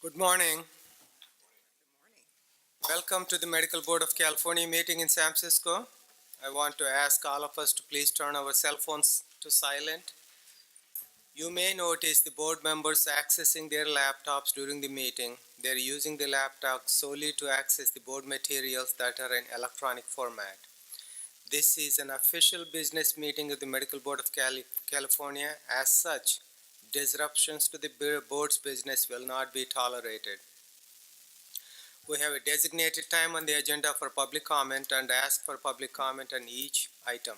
Good morning. Welcome to the Medical Board of California meeting in San Francisco. I want to ask all of us to please turn our cell phones to silent. You may notice the board members accessing their laptops during the meeting. They're using the laptop solely to access the board materials that are in electronic format. This is an official business meeting of the Medical Board of California. As such, disruptions to the board's business will not be tolerated. We have a designated time on the agenda for public comment and ask for public comment on each item.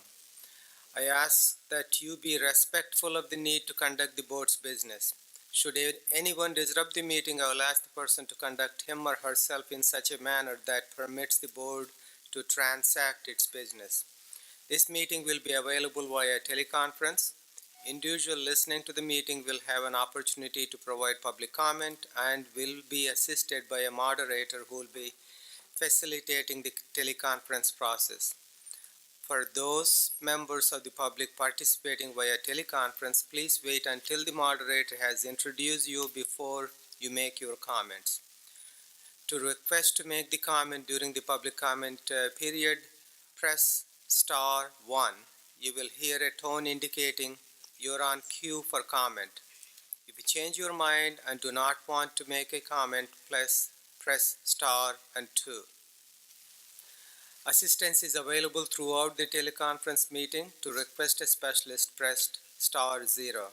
I ask that you be respectful of the need to conduct the board's business. Should anyone disrupt the meeting, I will ask the person to conduct him or herself in such a manner that permits the board to transact its business. This meeting will be available via teleconference. Individuals listening to the meeting will have an opportunity to provide public comment and will be assisted by a moderator who will be facilitating the teleconference process. For those members of the public participating via teleconference, please wait until the moderator has introduced you before you make your comments. To request to make the comment during the public comment period, press *1. You will hear a tone indicating you're on queue for comment. If you change your mind and do not want to make a comment, press *2. Assistance is available throughout the teleconference meeting. To request a specialist, press *0.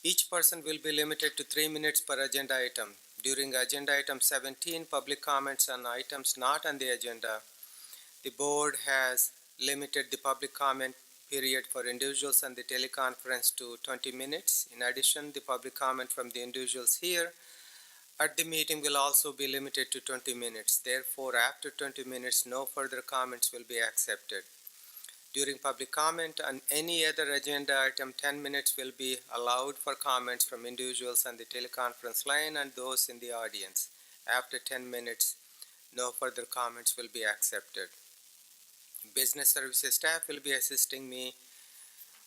Each person will be limited to 3 minutes per agenda item. During agenda item 17, public comments on items not on the agenda, the board has limited the public comment period for individuals on the teleconference to 20 minutes. In addition, the public comment from the individuals here at the meeting will also be limited to 20 minutes. Therefore, after 20 minutes, no further comments will be accepted. During public comment on any other agenda item, 10 minutes will be allowed for comments from individuals on the teleconference line and those in the audience. After 10 minutes, no further comments will be accepted. Business services staff will be assisting me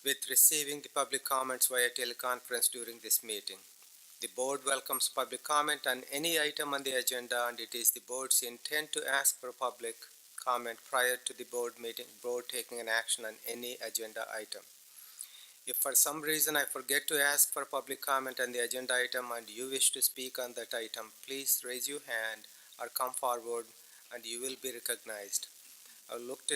with receiving the public comments via teleconference during this meeting. The board welcomes public comment on any item on the agenda, and it is the board's intent to ask for public comment prior to the board taking an action on any agenda item. If for some reason I forget to ask for public comment on the agenda item and you wish to speak on that item, please raise your hand or come forward and you will be recognized. I would like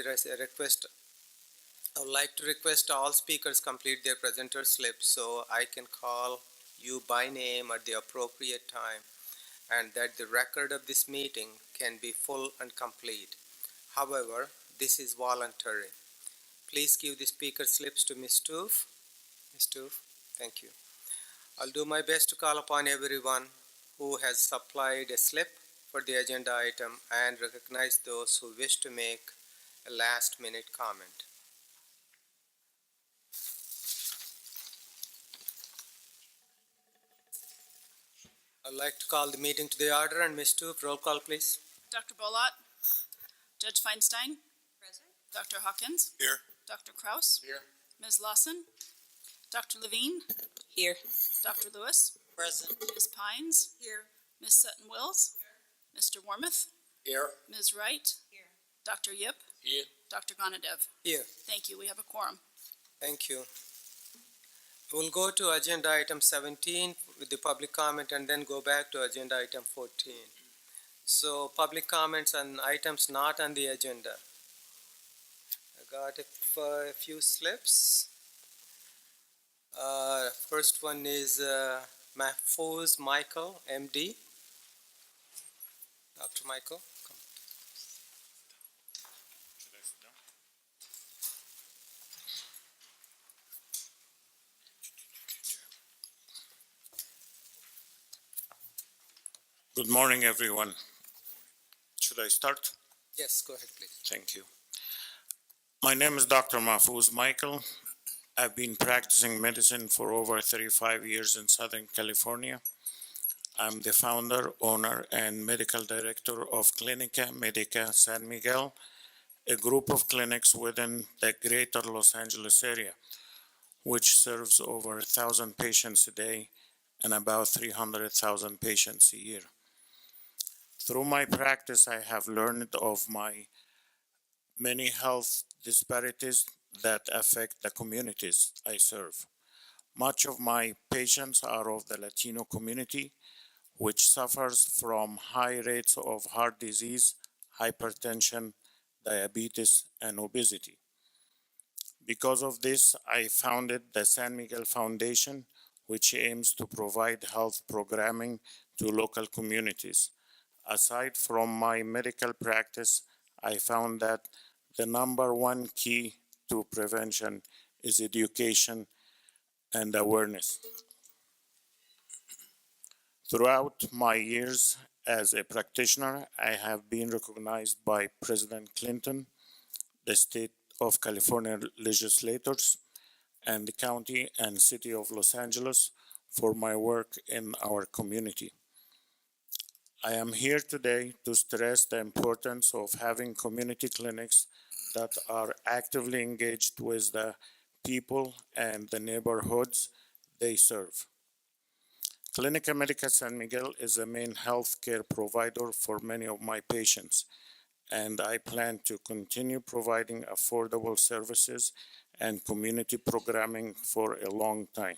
to request all speakers complete their presenter slip so I can call you by name at the appropriate time and that the record of this meeting can be full and complete. However, this is voluntary. Please give the speaker slips to Ms. Stoof. Ms. Stoof, thank you. I'll do my best to call upon everyone who has supplied a slip for the agenda item and recognize those who wish to make a last-minute comment. I'd like to call the meeting to the order, and Ms. Stoof, roll call, please. Dr. Bolott. Judge Feinstein. Present. Dr. Hawkins. Here. Dr. Kraus. Here. Ms. Lawson. Dr. Levine. Here. Dr. Lewis. Present. Ms. Pines. Here. Ms. Sutton-Wills. Here. Mr. Wormuth. Here. Ms. Wright. Here. Dr. Yip. Here. Dr. Gonadev. Here. Thank you. We have a quorum. Thank you. We'll go to agenda item 17 with the public comment and then go back to agenda item 14. So public comments on items not on the agenda. I got a few slips. First one is Mahfouz Michael, MD. Dr. Michael, come. Should I sit down? Good morning, everyone. Should I start? Yes, go ahead, please. Thank you. My name is Dr. Mahfouz Michael. I've been practicing medicine for over 35 years in Southern California. I'm the founder, owner, and medical director of Clinica Medica San Miguel, a group of clinics within the greater Los Angeles area, which serves over 1,000 patients a day and about 300,000 patients a year. Through my practice, I have learned of my many health disparities that affect the communities I serve. Much of my patients are of the Latino community, which suffers from high rates of heart disease, hypertension, diabetes, and obesity. Because of this, I founded the San Miguel Foundation, which aims to provide health programming to local communities. Aside from my medical practice, I found that the number one key to prevention is education and awareness. Throughout my years as a practitioner, I have been recognized by President Clinton, the state of California legislators, and the county and city of Los Angeles for my work in our community. I am here today to stress the importance of having community clinics that are actively engaged with the people and the neighborhoods they serve. Clínica Médica San Miguel is the main healthcare provider for many of my patients, and I plan to continue providing affordable services and community programming for a long time.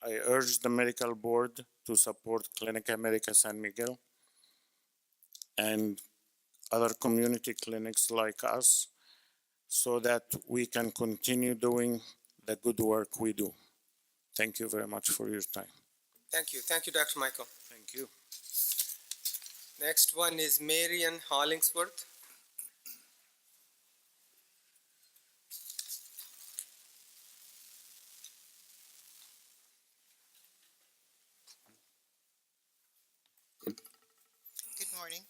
I urge the medical board to support Clínica Médica San Miguel and other community clinics like us so that we can continue doing the good work we do. Thank you very much for your time. Thank you. Thank you, Dr. Michael. Thank you. Next one is Marian Hollingsworth. Good morning.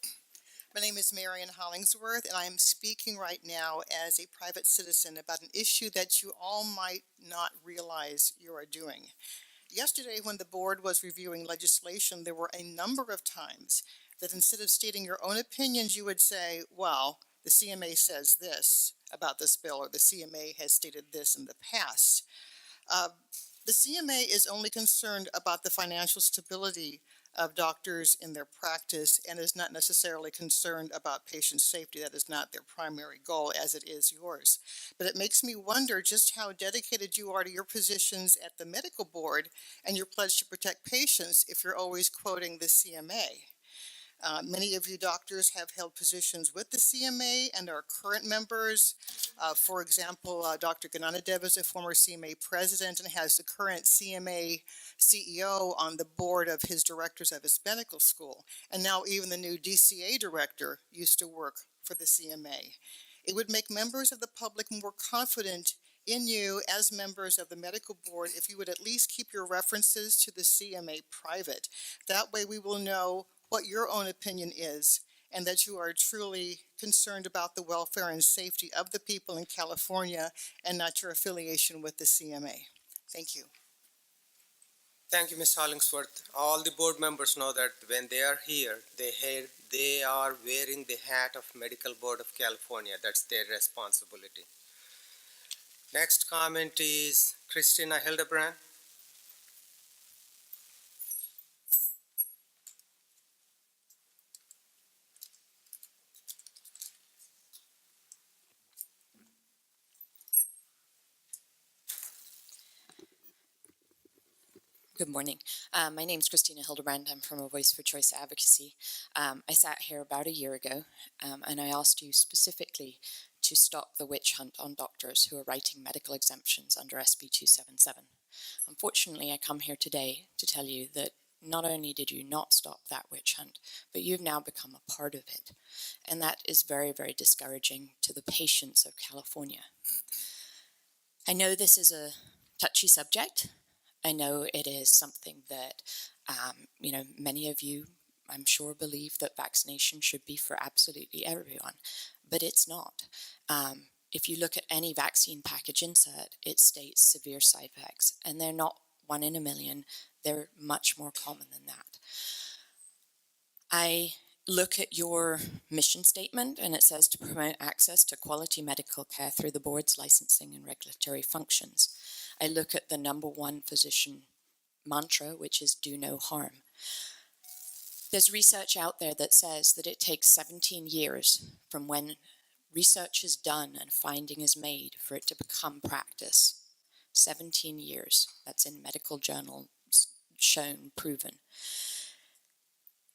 My name is Marian Hollingsworth, and I am speaking right now as a private citizen about an issue that you all might not realize you are doing. Yesterday, when the board was reviewing legislation, there were a number of times that instead of stating your own opinions, you would say, well, the CMA says this about this bill, or the CMA has stated this in the past. The CMA is only concerned about the financial stability of doctors in their practice and is not necessarily concerned about patient safety. That is not their primary goal, as it is yours. But it makes me wonder just how dedicated you are to your positions at the medical board and your pledge to protect patients if you're always quoting the CMA. Many of you doctors have held positions with the CMA and are current members. For example, Dr. Gananadev is a former CMA president and has the current CMA CEO on the board of his directors of his medical school. And now even the new DCA director used to work for the CMA. It would make members of the public more confident in you as members of the medical board if you would at least keep your references to the CMA private. That way we will know what your own opinion is, and that you are truly concerned about the welfare and safety of the people in California and not your affiliation with the CMA. Thank you. Thank you, Ms. Hollingsworth. All the board members know that when they are here, they are wearing the hat of Medical Board of California. That's their responsibility. Next comment is Christina Hildebrand. Good morning. My name is Christina Hildebrand. I'm from A Voice for Choice Advocacy. I sat here about a year ago and I asked you specifically to stop the witch hunt on doctors who are writing medical exemptions under SB 277. Unfortunately, I come here today to tell you that not only did you not stop that witch hunt, but you've now become a part of it. And that is very, very discouraging to the patients of California. I know this is a touchy subject. I know it is something that, many of you, I'm sure, believe that vaccination should be for absolutely everyone, but it's not. If you look at any vaccine package insert, it states severe side effects, and they're not 1 in a million. They're much more common than that. I look at your mission statement, and it says to promote access to quality medical care through the board's licensing and regulatory functions. I look at the number one physician mantra, which is do no harm. There's research out there that says that it takes 17 years from when research is done and finding is made for it to become practice. 17 years. That's in medical journals, shown, proven.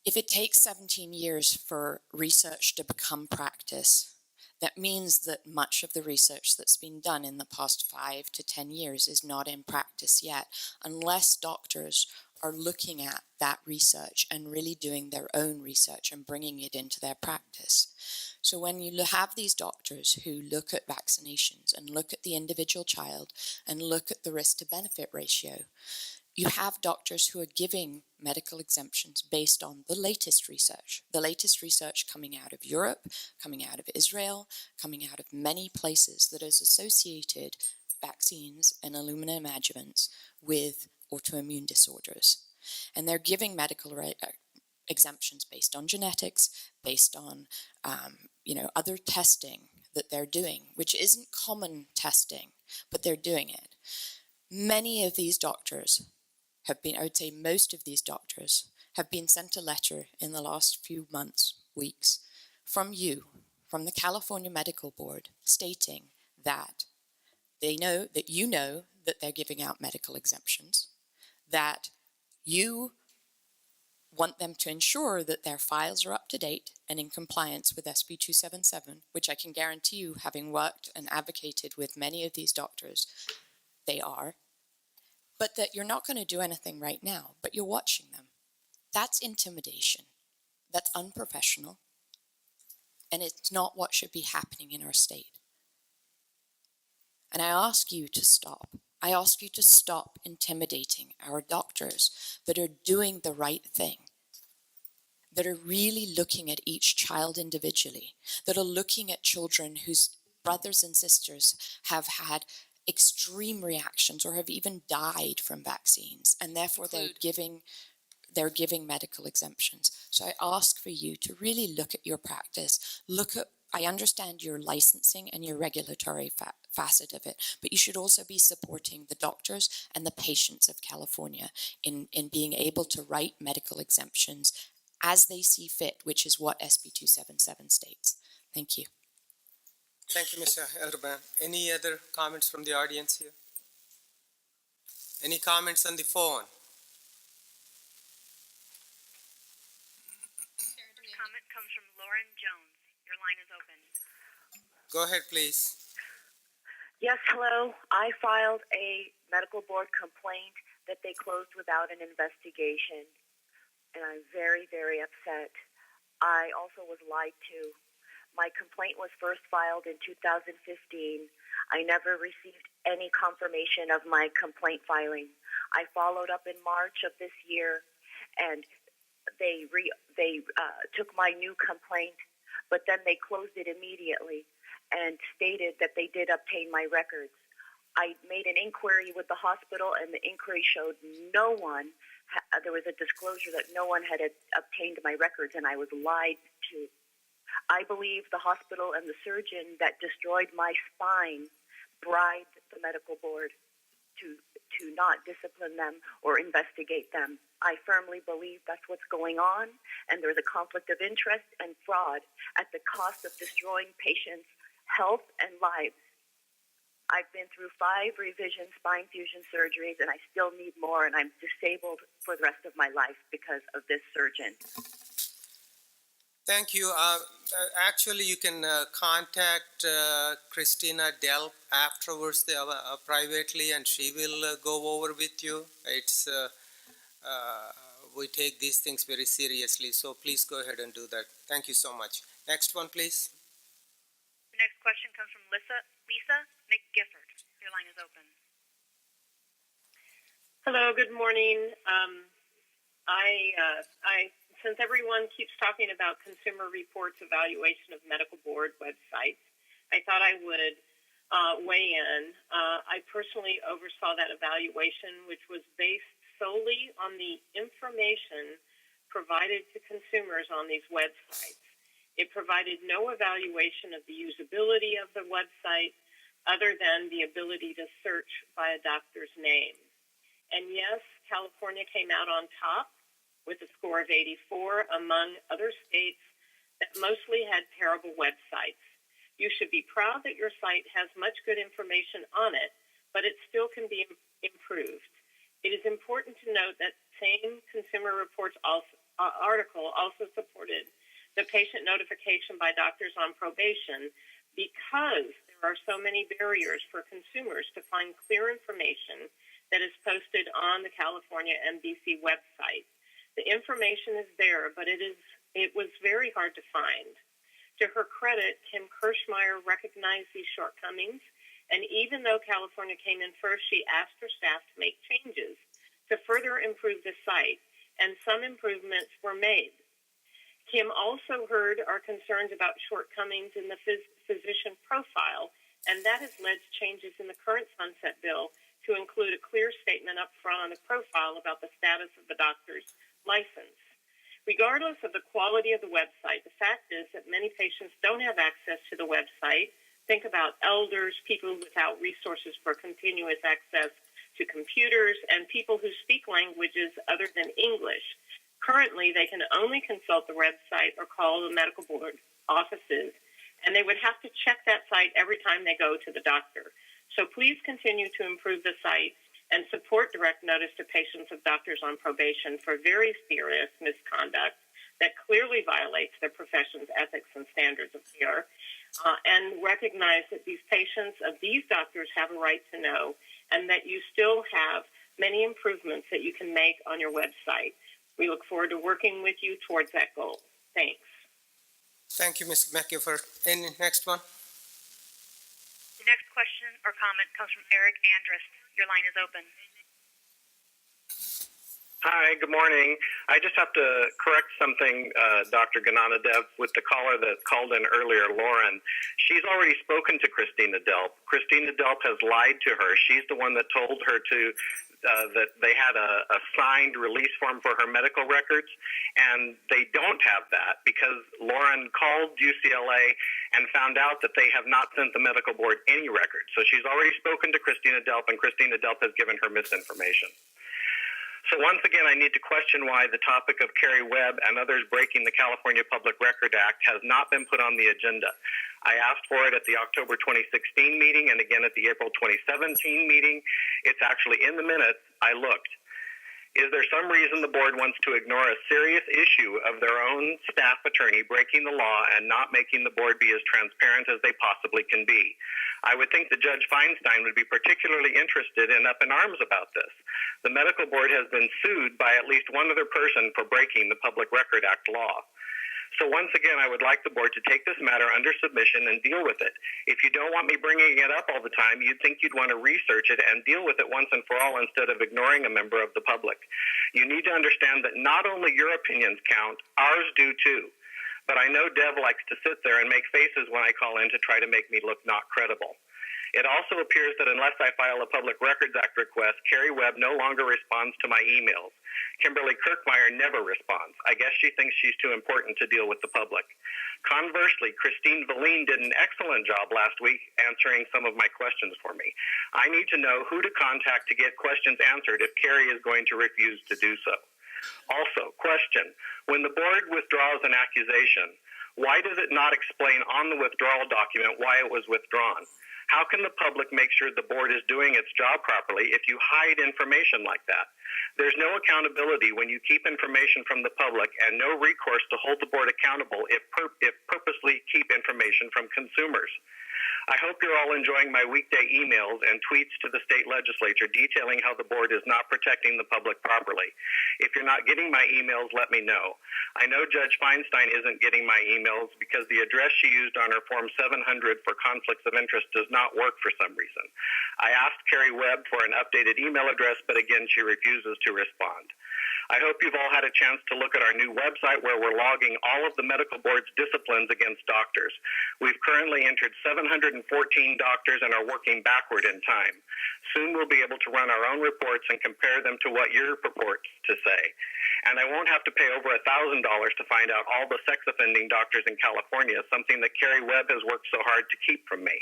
If it takes 17 years for research to become practice, that means that much of the research that's been done in the past 5 to 10 years is not in practice yet, unless doctors are looking at that research and really doing their own research and bringing it into their practice. So when you have these doctors who look at vaccinations and look at the individual child and look at the risk to benefit ratio, you have doctors who are giving medical exemptions based on the latest research coming out of Europe, coming out of Israel, coming out of many places that is associated vaccines and aluminum adjuvants with autoimmune disorders. And they're giving medical exemptions based on genetics, based on other testing that they're doing, which isn't common testing, but they're doing it. Many of these doctors have been, I would say most of these doctors have been sent a letter in the last few months, weeks, from the California Medical Board, stating that they know that they're giving out medical exemptions, that you want them to ensure that their files are up to date and in compliance with SB 277, which I can guarantee you, having worked and advocated with many of these doctors, they are, but that you're not going to do anything right now, but you're watching them. That's intimidation. That's unprofessional. And it's not what should be happening in our state. And I ask you to stop. I ask you to stop intimidating our doctors that are doing the right thing, that are really looking at each child individually, that are looking at children whose brothers and sisters have had extreme reactions or have even died from vaccines, and therefore they're giving medical exemptions. So I ask for you to really look at your practice. I understand your licensing and your regulatory facet of it, but you should also be supporting the doctors and the patients of California in being able to write medical exemptions as they see fit, which is what SB 277 states. Thank you. Thank you, Mr. Hildebrand. Any other comments from the audience here? Any comments on the phone? Comment comes from Lauren Jones. Your line is open. Go ahead, please. Yes, hello. I filed a medical board complaint that they closed without an investigation, and I'm very, very upset. I also was lied to. My complaint was first filed in 2015. I never received any confirmation of my complaint filing. I followed up in March of this year, and they took my new complaint, but then they closed it immediately and stated that they did obtain my records. I made an inquiry with the hospital, and the inquiry showed there was a disclosure that no one had obtained my records, and I was lied to. I believe the hospital and the surgeon that destroyed my spine bribed the medical board to not discipline them or investigate them. I firmly believe that's what's going on, and there's a conflict of interest and fraud at the cost of destroying patients' health and lives. I've been through 5 revision spine fusion surgeries, and I still need more, and I'm disabled for the rest of my life because of this surgeon. Thank you. Actually, you can contact Christina Delp afterwards privately, and she will go over with you. We take these things very seriously, so please go ahead and do that. Thank you so much. Next one, please. The next question comes from Lisa McGifford. Your line is open. Hello, good morning. Since everyone keeps talking about Consumer Reports evaluation of medical board websites, I thought I would weigh in. I personally oversaw that evaluation, which was based solely on the information provided to consumers on these websites. It provided no evaluation of the usability of the website other than the ability to search by a doctor's name. And yes, California came out on top with a score of 84 among other states that mostly had terrible websites. You should be proud that your site has much good information on it, but it still can be improved. It is important to note that same Consumer Reports article also supported the patient notification by doctors on probation because there are so many barriers for consumers to find clear information that is posted on the California MDC website. The information is there, but it was very hard to find. To her credit, Kim Kirschmeyer recognized these shortcomings, and even though California came in first, she asked her staff to make changes to further improve the site, and some improvements were made. Kim also heard our concerns about shortcomings in the physician profile, and that has led to changes in the current Sunset Bill to include a clear statement up front on the profile about the status of the doctor's license. Regardless of the quality of the website, the fact is that many patients don't have access to the website. Think about elders, people without resources for continuous access to computers, and people who speak languages other than English. Currently, they can only consult the website or call the medical board offices, and they would have to check that site every time they go to the doctor. So please continue to improve the site and support direct notice to patients of doctors on probation for very serious misconduct that clearly violates their profession's ethics and standards of care, and recognize that these patients of these doctors have a right to know, and that you still have many improvements that you can make on your website. We look forward to working with you towards that goal. Thanks. Thank you, Ms. McGifford. Any next one? The next question or comment comes from Eric Andrus. Your line is open. Hi, good morning. I just have to correct something, Dr. Gananadev, with the caller that called in earlier, Lauren. She's already spoken to Christina Delp. Christina Delp has lied to her. She's the one that told her to that they had a signed release form for her medical records, and they don't have that because Lauren called UCLA and found out that they have not sent the medical board any records. So she's already spoken to Christina Delp, and Christina Delp has given her misinformation. So once again, I need to question why the topic of Kerry Webb and others breaking the California Public Record Act has not been put on the agenda. I asked for it at the October 2016 meeting and again at the April 2017 meeting. It's actually in the minutes. I looked. Is there some reason the board wants to ignore a serious issue of their own staff attorney breaking the law and not making the board be as transparent as they possibly can be? I would think that Judge Feinstein would be particularly interested and up in arms about this. The medical board has been sued by at least one other person for breaking the Public Record Act law. So once again, I would like the board to take this matter under submission and deal with it. If you don't want me bringing it up all the time, you'd think you'd want to research it and deal with it once and for all instead of ignoring a member of the public. You need to understand that not only your opinions count, ours do too. But I know Dev likes to sit there and make faces when I call in to try to make me look not credible. It also appears that unless I file a Public Records Act request, Kerry Webb no longer responds to my emails. Kimberly Kirkmeyer never responds. I guess she thinks she's too important to deal with the public. Conversely, Christine Valine did an excellent job last week answering some of my questions for me. I need to know who to contact to get questions answered if Kerry is going to refuse to do so. Also, question, when the board withdraws an accusation, why does it not explain on the withdrawal document why it was withdrawn? How can the public make sure the board is doing its job properly if you hide information like that? There's no accountability when you keep information from the public and no recourse to hold the board accountable if purposely keep information from consumers. I hope you're all enjoying my weekday emails and tweets to the state legislature detailing how the board is not protecting the public properly. If you're not getting my emails, let me know. I know Judge Feinstein isn't getting my emails because the address she used on her Form 700 for conflicts of interest does not work for some reason. I asked Kerry Webb for an updated email address, but again, she refuses to respond. I hope you've all had a chance to look at our new website where we're logging all of the medical board's disciplines against doctors. We've currently entered 714 doctors and are working backward in time. Soon we'll be able to run our own reports and compare them to what your purports to say. And I won't have to pay over $1,000 to find out all the sex offending doctors in California, something that Kerry Webb has worked so hard to keep from me.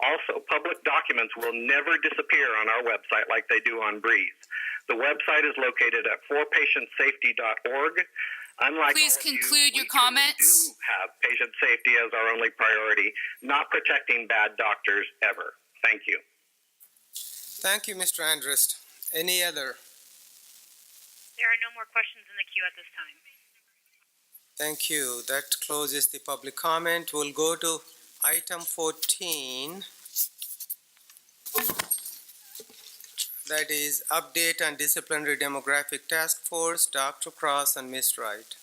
Also, public documents will never disappear on our website like they do on Breathe. The website is located at forpatientsafety.org. Unlike Please all of conclude you, your we truly comments. do have patient safety as our only priority, not protecting bad doctors ever. Thank you. Thank you, Mr. Andrist. Any other? There are no more questions in the queue at this time. Thank you. That closes the public comment. We'll go to item 14. That is update on disciplinary demographic task force, Dr. Cross and Ms. Wright.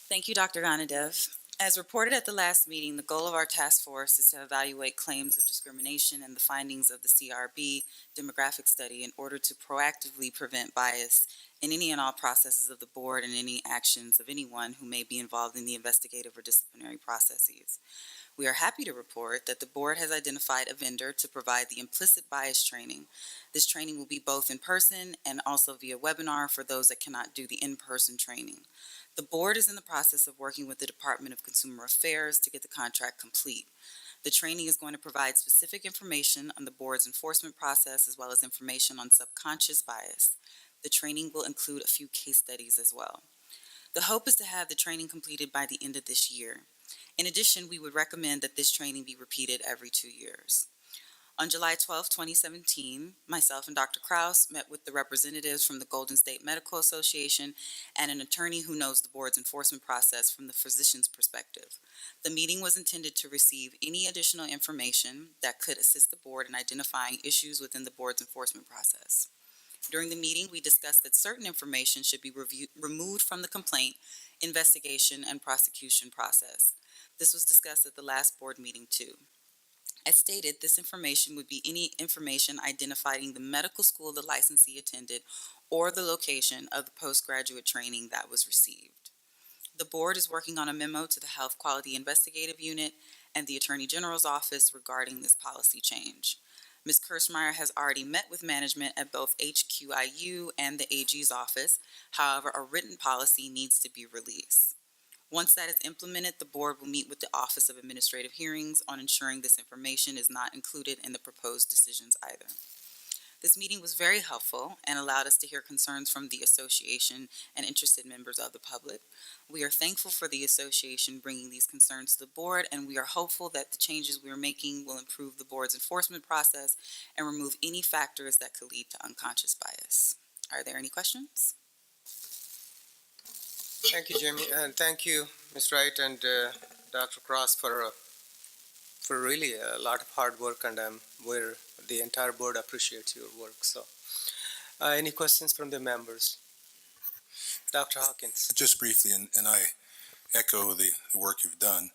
Thank you, Dr. Ganadev. As reported at the last meeting, the goal of our task force is to evaluate claims of discrimination and the findings of the CRB demographic study in order to proactively prevent bias in any and all processes of the board and any actions of anyone who may be involved in the investigative or disciplinary processes. We are happy to report that the board has identified a vendor to provide the implicit bias training. This training will be both in person and also via webinar for those that cannot do the in-person training. The board is in the process of working with the Department of Consumer Affairs to get the contract complete. The training is going to provide specific information on the board's enforcement process as well as information on subconscious bias. The training will include a few case studies as well. The hope is to have the training completed by the end of this year. In addition, we would recommend that this training be repeated every 2 years. On July 12, 2017, myself and Dr. Krause met with the representatives from the Golden State Medical Association and an attorney who knows the board's enforcement process from the physician's perspective. The meeting was intended to receive any additional information that could assist the board in identifying issues within the board's enforcement process. During the meeting, we discussed that certain information should be removed from the complaint, investigation, and prosecution process. This was discussed at the last board meeting too. As stated, this information would be any information identifying the medical school the licensee attended or the location of the postgraduate training that was received. The board is working on a memo to the Health Quality Investigative Unit and the Attorney General's Office regarding this policy change. Ms. Kirschmeyer has already met with management at both HQIU and the AG's office. However, a written policy needs to be released. Once that is implemented, the board will meet with the Office of Administrative Hearings on ensuring this information is not included in the proposed decisions either. This meeting was very helpful and allowed us to hear concerns from the association and interested members of the public. We are thankful for the association bringing these concerns to the board, and we are hopeful that the changes we are making will improve the board's enforcement process and remove any factors that could lead to unconscious bias. Are there any questions? Thank you, Jimmy, and thank you, Ms. Wright and Dr. Cross for really a lot of hard work, and where the entire board appreciates your work. So, any questions from the members? Dr. Hawkins. Just briefly, and I echo the work you've done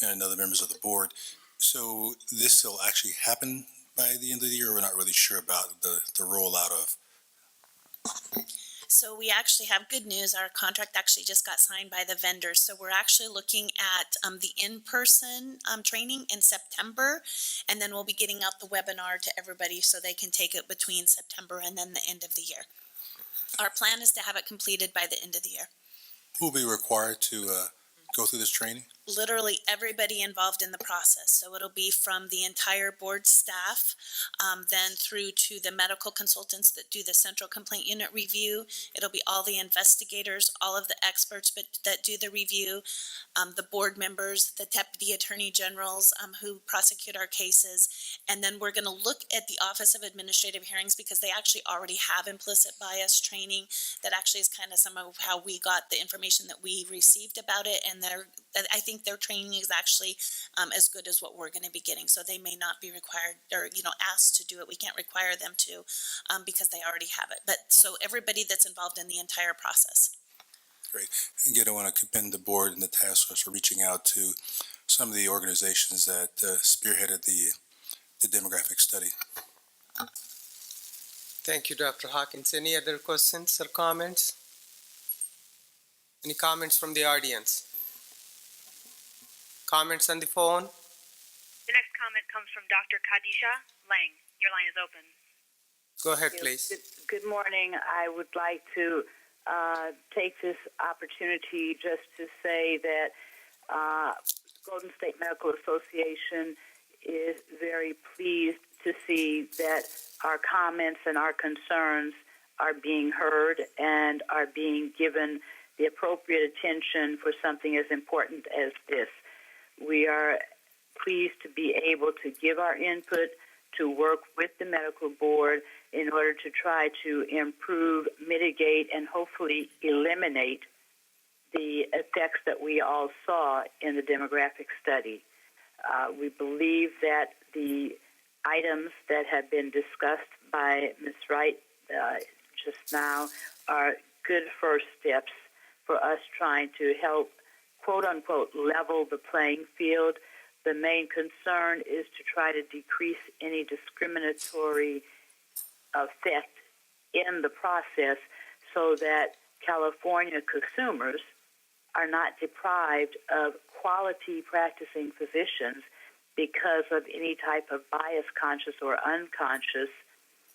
and other members of the board. So this will actually happen by the end of the year. We're not really sure about the rollout of. So we actually have good news. Our contract actually just got signed by the vendors. So we're actually looking at the in-person training in September, and then we'll be getting out the webinar to everybody so they can take it between September and then the end of the year. Our plan is to have it completed by the end of the year. Who will be required to go through this training? Literally everybody involved in the process. So it'll be from the entire board staff, then through to the medical consultants that do the central complaint unit review. It'll be all the investigators, all of the experts that do the review, the board members, the deputy attorney generals who prosecute our cases. And then we're going to look at the Office of Administrative Hearings because they actually already have implicit bias training. That actually is kind of some of how we got the information that we received about it. And I think their training is actually as good as what we're going to be getting. So they may not be required or, asked to do it. We can't require them to because they already have it. But so everybody that's involved in the entire process. Great. Again, I want to commend the board and the task force for reaching out to some of the organizations that spearheaded the demographic study. Thank you, Dr. Hawkins. Any other questions or comments? Any comments from the audience? Comments on the phone? The next comment comes from Dr. Khadija Lang. Your line is open. Go ahead, please. Good morning. I would like to take this opportunity just to say that Golden State Medical Association is very pleased to see that our comments and our concerns are being heard and are being given the appropriate attention for something as important as this. We are pleased to be able to give our input, to work with the medical board in order to try to improve, mitigate, and hopefully eliminate the effects that we all saw in the demographic study. We believe that the items that have been discussed by Ms. Wright just now are good first steps for us trying to help, quote unquote, level the playing field. The main concern is to try to decrease any discriminatory effect in the process so that California consumers are not deprived of quality practicing physicians because of any type of bias, conscious or unconscious.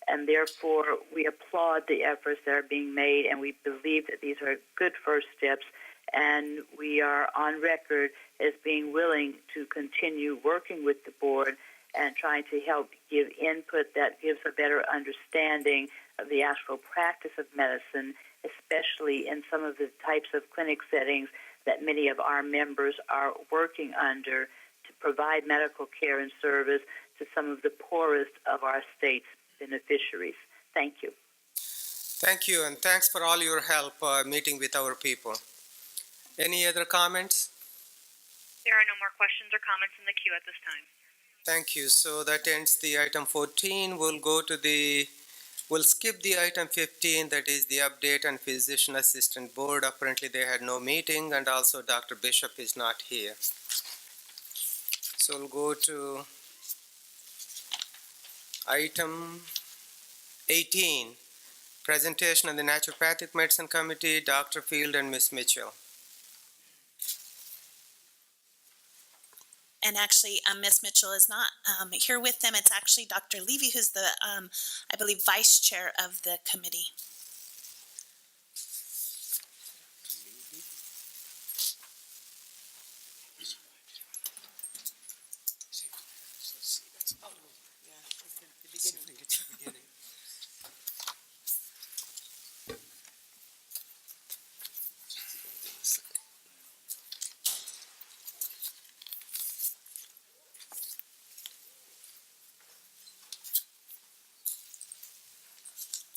And therefore, we applaud the efforts that are being made, and we believe that these are good first steps. And we are on record as being willing to continue working with the board and trying to help give input that gives a better understanding of the actual practice of medicine, especially in some of the types of clinic settings that many of our members are working under to provide medical care and service to some of the poorest of our state's beneficiaries. Thank you. Thank you, and thanks for all your help meeting with our people. Any other comments? There are no more questions or comments in the queue at this time. Thank you. So that ends the item 14. We'll skip the item 15, that is the update on physician assistant board. Apparently they had no meeting, and also Dr. Bishop is not here. So we'll go to item 18, presentation on the Naturopathic Medicine Committee, Dr. Field and Ms. Mitchell. And actually, Ms. Mitchell is not here with them. It's actually Dr. Levy, who's the, I believe, vice chair of the committee.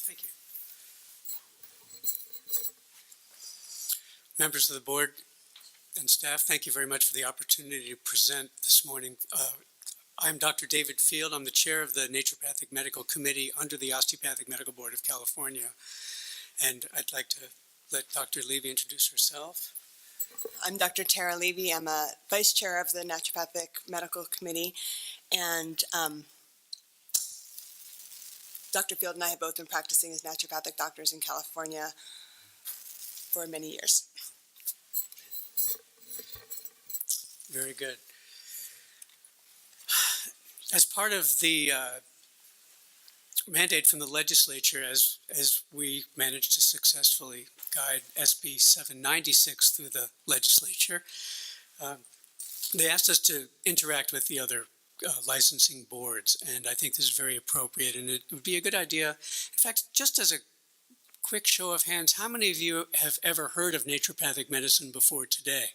Thank you. Members of the board and staff, thank you very much for the opportunity to present this morning. I'm Dr. David Field. I'm the chair of the Naturopathic Medical Committee under the Osteopathic Medical Board of California. And I'd like to let Dr. Levy introduce herself. I'm Dr. Tara Levy. I'm a vice chair of the Naturopathic Medical Committee, and Dr. Field and I have both been practicing as naturopathic doctors in California for many years. Very good. As part of the mandate from the legislature, as we managed to successfully guide SB 796 through the legislature, they asked us to interact with the other licensing boards, and I think this is very appropriate, and it would be a good idea. In fact, just as a quick show of hands, how many of you have ever heard of naturopathic medicine before today?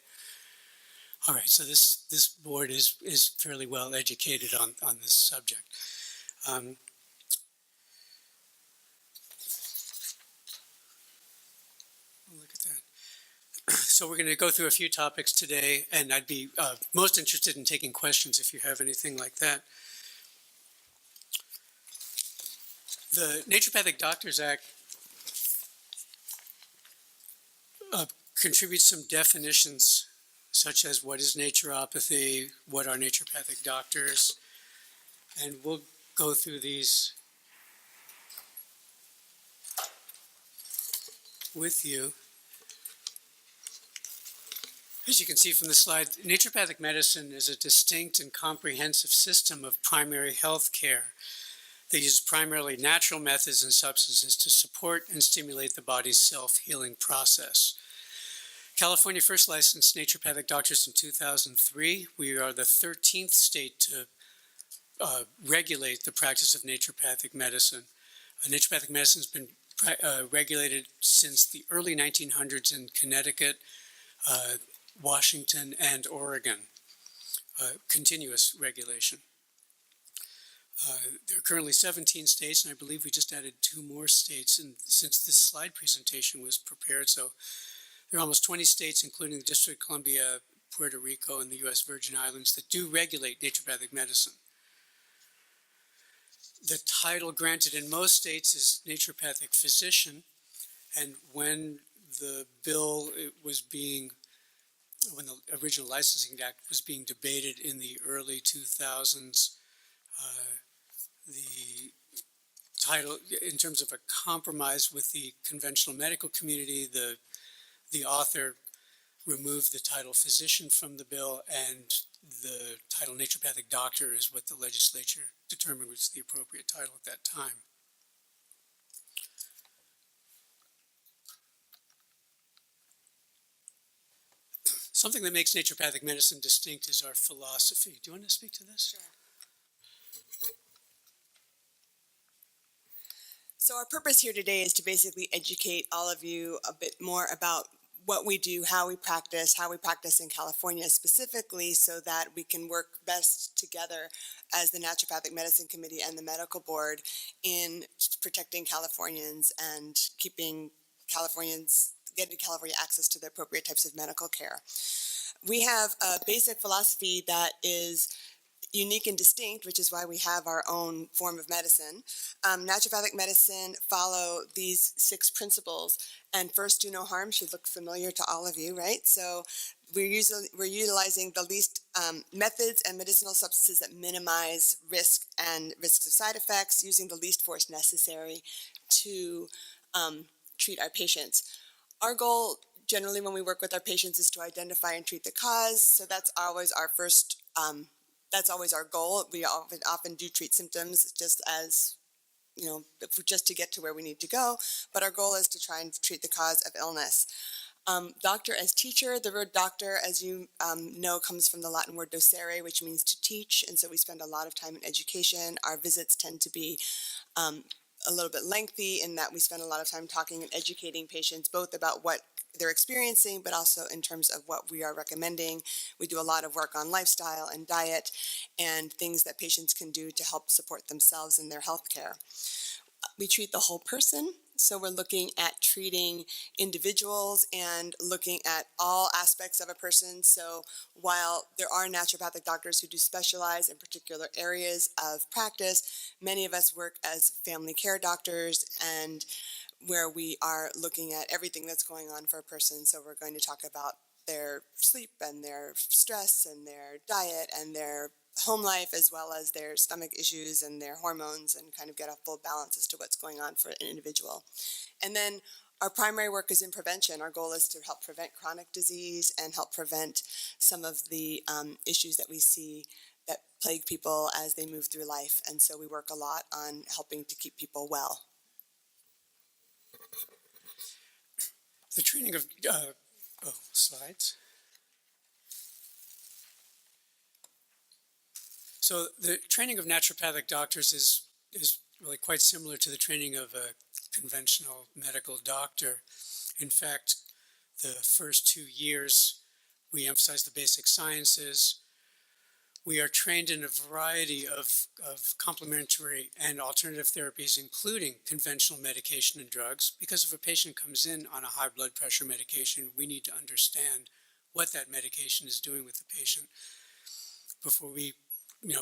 All right, so this board is fairly well educated on this subject. Look at that. So we're going to go through a few topics today, and I'd be most interested in taking questions if you have anything like that. The Naturopathic Doctors Act contributes some definitions, such as what is naturopathy, what are naturopathic doctors, and we'll go through these with you. As you can see from the slide, naturopathic medicine is a distinct and comprehensive system of primary health care that uses primarily natural methods and substances to support and stimulate the body's self-healing process. California first licensed naturopathic doctors in 2003. We are the 13th state to regulate the practice of naturopathic medicine. Naturopathic medicine has been regulated since the early 1900s in Connecticut, Washington, and Oregon. Continuous regulation. There are currently 17 states, and I believe we just added 2 more states since this slide presentation was prepared. So there are almost 20 states, including the District of Columbia, Puerto Rico, and the U.S. Virgin Islands, that do regulate naturopathic medicine. The title granted in most states is naturopathic physician, and when the bill when the original licensing act was being debated in the early 2000s, the title, in terms of a compromise with the conventional medical community, the author removed the title physician from the bill, and the title naturopathic doctor is what the legislature determined was the appropriate title at that time. Something that makes naturopathic medicine distinct is our philosophy. Do you want to speak to this? Sure. So our purpose here today is to basically educate all of you a bit more about what we do, how we practice in California specifically, so that we can work best together as the Naturopathic Medicine Committee and the Medical Board in protecting Californians and getting California access to the appropriate types of medical care. We have a basic philosophy that is unique and distinct, which is why we have our own form of medicine. Naturopathic medicine follow these 6 principles, and first, do no harm should look familiar to all of you, right? So we're utilizing the least methods and medicinal substances that minimize risks of side effects, using the least force necessary to treat our patients. Our goal, generally, when we work with our patients, is to identify and treat the cause. So that's always our first. That's always our goal. We often do treat symptoms just as, just to get to where we need to go. But our goal is to try and treat the cause of illness. Doctor as teacher, the word doctor, as you know, comes from the Latin word docere, which means to teach. And so we spend a lot of time in education. Our visits tend to be a little bit lengthy in that we spend a lot of time talking and educating patients, both about what they're experiencing, but also in terms of what we are recommending. We do a lot of work on lifestyle and diet and things that patients can do to help support themselves in their health care. We treat the whole person, so we're looking at treating individuals and looking at all aspects of a person. So while there are naturopathic doctors who do specialize in particular areas of practice, many of us work as family care doctors, and where we are looking at everything that's going on for a person. So we're going to talk about their sleep and their stress and their diet and their home life, as well as their stomach issues and their hormones, and kind of get a full balance as to what's going on for an individual. And then our primary work is in prevention. Our goal is to help prevent chronic disease and help prevent some of the issues that we see that plague people as they move through life. And so we work a lot on helping to keep people well. The training of, slides. So the training of naturopathic doctors is really quite similar to the training of a conventional medical doctor. In fact, the first 2 years, we emphasize the basic sciences. We are trained in a variety of complementary and alternative therapies, including conventional medication and drugs, because if a patient comes in on a high blood pressure medication, we need to understand what that medication is doing with the patient before we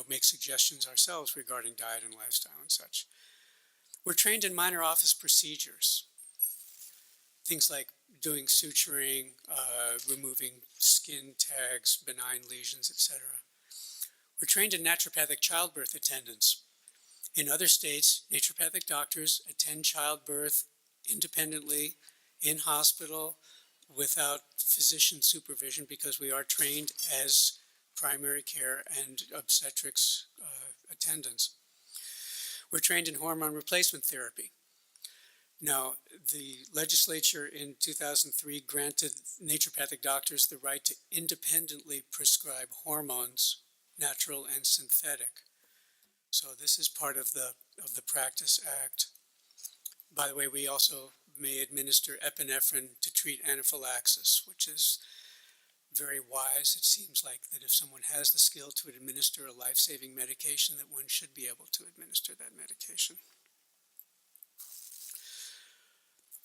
make suggestions ourselves regarding diet and lifestyle and such. We're trained in minor office procedures, things like doing suturing, removing skin tags, benign lesions, etc. We're trained in naturopathic childbirth attendance. In other states, naturopathic doctors attend childbirth independently, in hospital, without physician supervision, because we are trained as primary care and obstetrics attendants. We're trained in hormone replacement therapy. Now, the legislature in 2003 granted naturopathic doctors the right to independently prescribe hormones, natural and synthetic. So this is part of the Practice Act. By the way, we also may administer epinephrine to treat anaphylaxis, which is very wise. It seems like that if someone has the skill to administer a life-saving medication, that one should be able to administer that medication.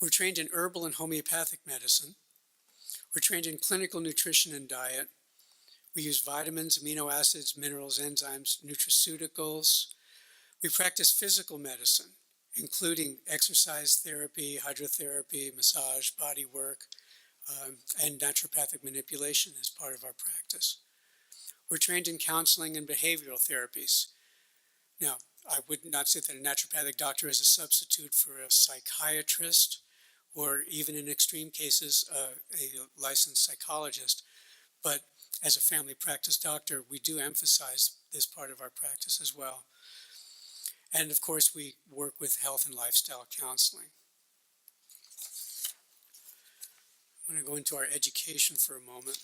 We're trained in herbal and homeopathic medicine. We're trained in clinical nutrition and diet. We use vitamins, amino acids, minerals, enzymes, nutraceuticals. We practice physical medicine, including exercise therapy, hydrotherapy, massage, body work, and naturopathic manipulation as part of our practice. We're trained in counseling and behavioral therapies. Now, I would not say that a naturopathic doctor is a substitute for a psychiatrist or even in extreme cases, a licensed psychologist. But as a family practice doctor, we do emphasize this part of our practice as well. And of course, we work with health and lifestyle counseling. I'm going to go into our education for a moment.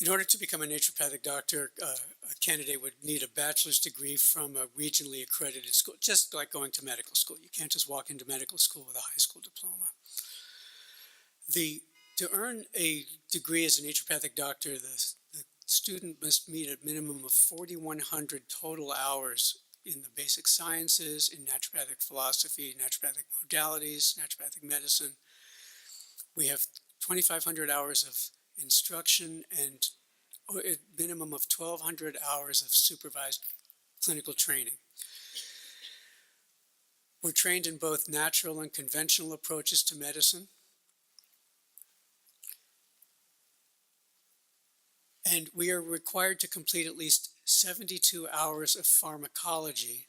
In order to become a naturopathic doctor, a candidate would need a bachelor's degree from a regionally accredited school, just like going to medical school. You can't just walk into medical school with a high school diploma. To earn a degree as a naturopathic doctor, the student must meet a minimum of 4,100 total hours in the basic sciences, in naturopathic philosophy, naturopathic modalities, naturopathic medicine. We have 2,500 hours of instruction and a minimum of 1,200 hours of supervised clinical training. We're trained in both natural and conventional approaches to medicine. And we are required to complete at least 72 hours of pharmacology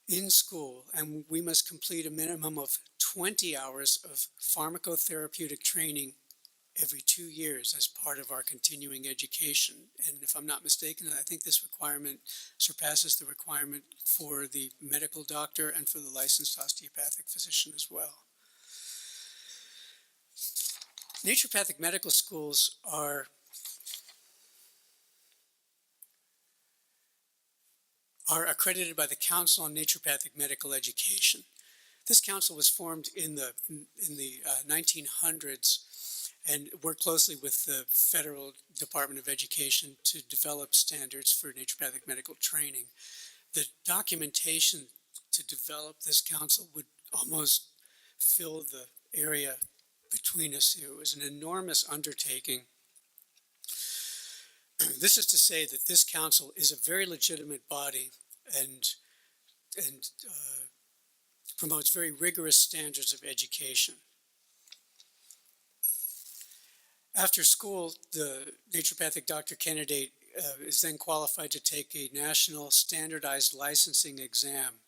in school, and we must complete a minimum of 20 hours of pharmacotherapeutic training every 2 years as part of our continuing education. And if I'm not mistaken, I think this requirement surpasses the requirement for the medical doctor and for the licensed osteopathic physician as well. Naturopathic medical schools are accredited by the Council on Naturopathic Medical Education. This council was formed in the 1900s and worked closely with the Federal Department of Education to develop standards for naturopathic medical training. The documentation to develop this council would almost fill the area between us. It was an enormous undertaking. This is to say that this council is a very legitimate body and promotes very rigorous standards of education. After school, the naturopathic doctor candidate is then qualified to take a national standardized licensing exam.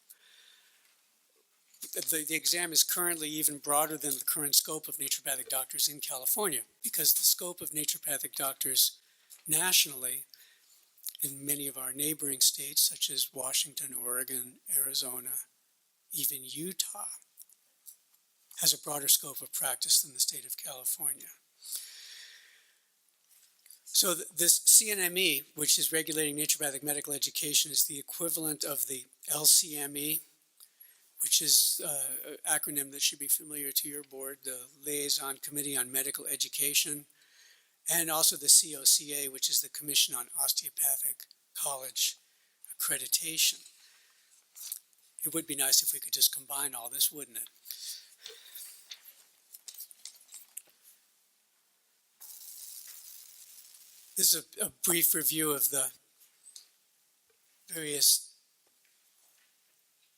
The exam is currently even broader than the current scope of naturopathic doctors in California, because the scope of naturopathic doctors nationally in many of our neighboring states, such as Washington, Oregon, Arizona, even Utah, has a broader scope of practice than the state of California. So this CNME, which is regulating naturopathic medical education, is the equivalent of the LCME, which is an acronym that should be familiar to your board, the Liaison Committee on Medical Education, and also the COCA, which is the Commission on Osteopathic College Accreditation. It would be nice if we could just combine all this, wouldn't it? This is a brief review of the various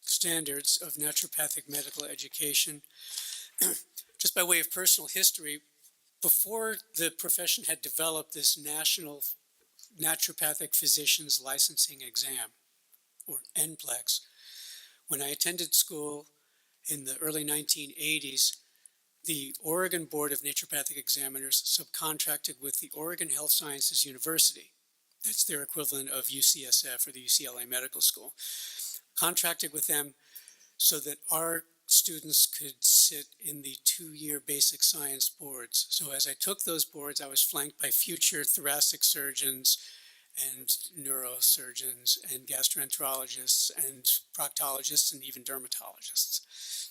standards of naturopathic medical education. Just by way of personal history, before the profession had developed this national naturopathic physician's licensing exam, or NPLEX, when I attended school in the early 1980s, the Oregon Board of Naturopathic Examiners subcontracted with the Oregon Health Sciences University. That's their equivalent of UCSF or the UCLA Medical School. Contracted with them so that our students could sit in the 2-year basic science boards. So as I took those boards, I was flanked by future thoracic surgeons and neurosurgeons and gastroenterologists and proctologists and even dermatologists.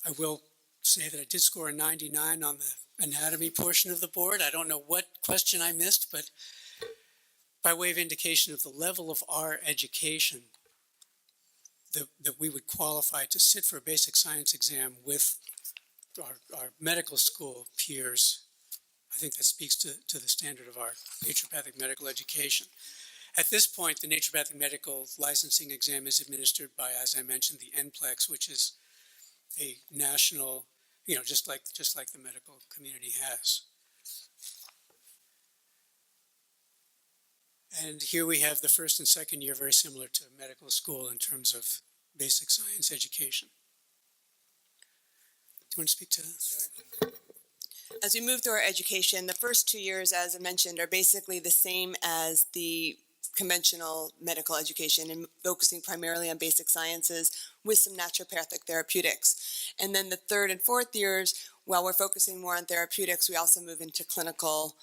I will say that I did score a 99 on the anatomy portion of the board. I don't know what question I missed, but by way of indication of the level of our education, that we would qualify to sit for a basic science exam with our medical school peers. I think that speaks to the standard of our naturopathic medical education. At this point, the naturopathic medical licensing exam is administered by, as I mentioned, the NPLEX, which is a national, just like the medical community has. And here we have the first and second year very similar to medical school in terms of basic science education. Do you want to speak to that? As we move through our education, the first 2 years, as I mentioned, are basically the same as the conventional medical education and focusing primarily on basic sciences with some naturopathic therapeutics. And then the third and fourth years, while we're focusing more on therapeutics, we also move into clinical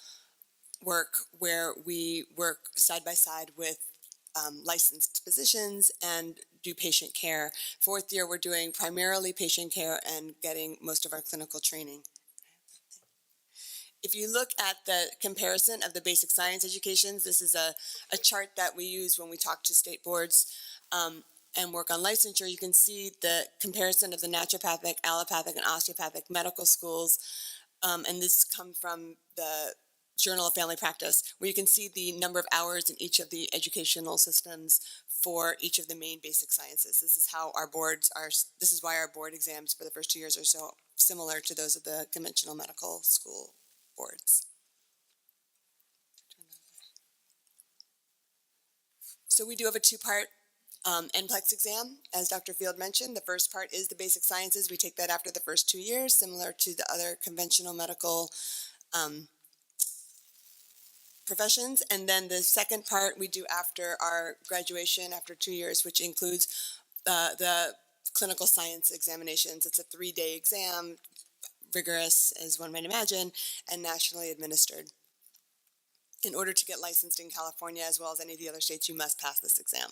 work where we work side by side with licensed physicians and do patient care. Fourth year, we're doing primarily patient care and getting most of our clinical training. If you look at the comparison of the basic science educations, this is a chart that we use when we talk to state boards and work on licensure. You can see the comparison of the naturopathic, allopathic, and osteopathic medical schools. And this comes from the Journal of Family Practice, where you can see the number of hours in each of the educational systems for each of the main basic sciences. This is how our boards are, this is why our board exams for the first 2 years are so similar to those of the conventional medical school boards. So we do have a two-part NPLEX exam. As Dr. Field mentioned, the first part is the basic sciences. We take that after the first 2 years, similar to the other conventional medical professions. And then the second part we do after our graduation, after 2 years, which includes the clinical science examinations. It's a 3-day exam, rigorous as one might imagine, and nationally administered. In order to get licensed in California, as well as any of the other states, you must pass this exam.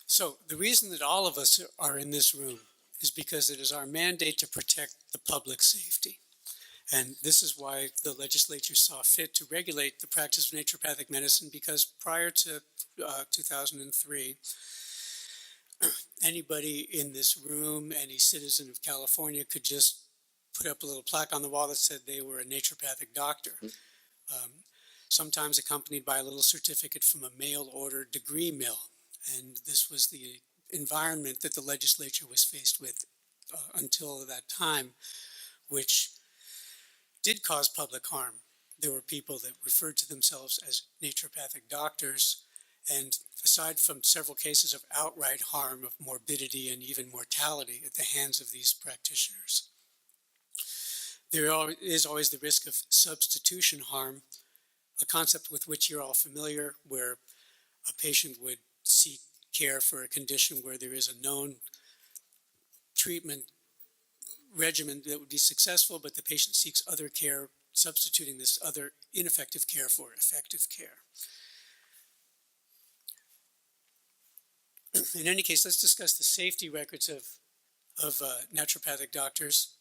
So the reason that all of us are in this room is because it is our mandate to protect the public safety. And this is why the legislature saw fit to regulate the practice of naturopathic medicine, because prior to 2003, anybody in this room, any citizen of California could just put up a little plaque on the wall that said they were a naturopathic doctor, sometimes accompanied by a little certificate from a mail-order degree mill. And this was the environment that the legislature was faced with until that time, which did cause public harm. There were people that referred to themselves as naturopathic doctors, and aside from several cases of outright harm, of morbidity and even mortality at the hands of these practitioners, there is always the risk of substitution harm, a concept with which you're all familiar, where a patient would seek care for a condition where there is a known treatment regimen that would be successful, but the patient seeks other care, substituting this other ineffective care for effective care. In any case, let's discuss the safety records of naturopathic doctors.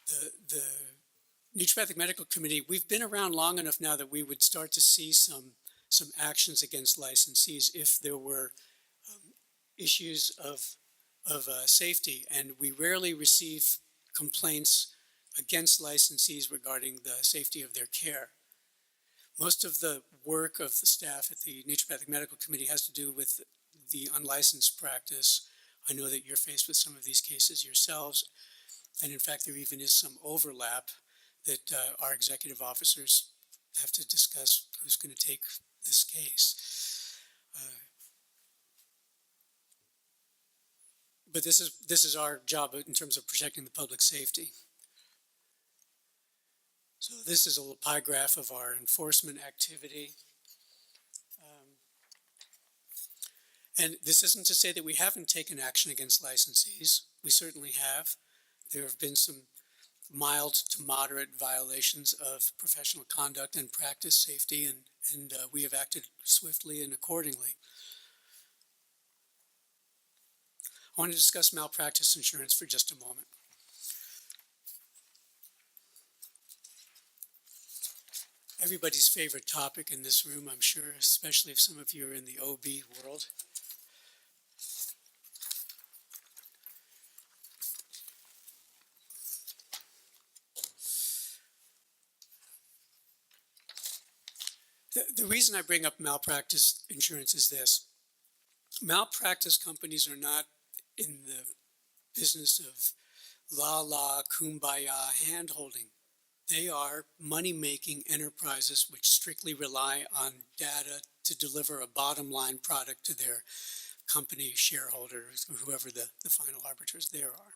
The Naturopathic Medical Committee, we've been around long enough now that we would start to see some actions against licensees if there were issues of safety, and we rarely receive complaints against licensees regarding the safety of their care. Most of the work of the staff at the Naturopathic Medical Committee has to do with the unlicensed practice. I know that you're faced with some of these cases yourselves, and in fact there even is some overlap that our executive officers have to discuss who's going to take this case. But this is our job in terms of protecting the public safety. So this is a little pie graph of our enforcement activity. And this isn't to say that we haven't taken action against licensees. We certainly have. There have been some mild to moderate violations of professional conduct and practice safety, and we have acted swiftly and accordingly. I want to discuss malpractice insurance for just a moment. Everybody's favorite topic in this room, I'm sure, especially if some of you are in the OB world. The reason I bring up malpractice insurance is this. Malpractice companies are not in the business of la kumbaya hand-holding. They are money-making enterprises which strictly rely on data to deliver a bottom-line product to their company shareholders, or whoever the final arbiters there are.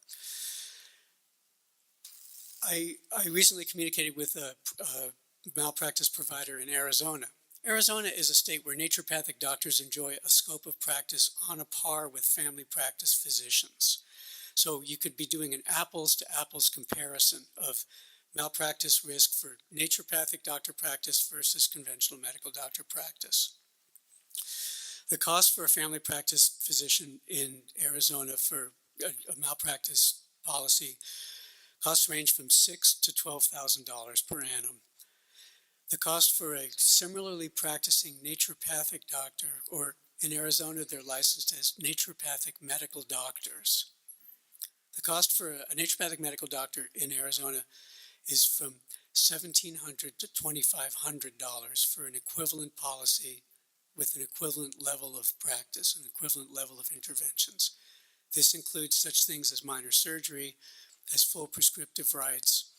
I recently communicated with a malpractice provider in Arizona. Arizona is a state where naturopathic doctors enjoy a scope of practice on a par with family practice physicians. So you could be doing an apples-to-apples comparison of malpractice risk for naturopathic doctor practice versus conventional medical doctor practice. The cost for a family practice physician in Arizona for a malpractice policy costs range from $6,000 to $12,000 per annum. The cost for a similarly practicing naturopathic doctor, or in Arizona they're licensed as naturopathic medical doctors. The cost for a naturopathic medical doctor in Arizona is from $1,700 to $2,500 for an equivalent policy with an equivalent level of practice, an equivalent level of interventions. This includes such things as minor surgery, as full prescriptive rights,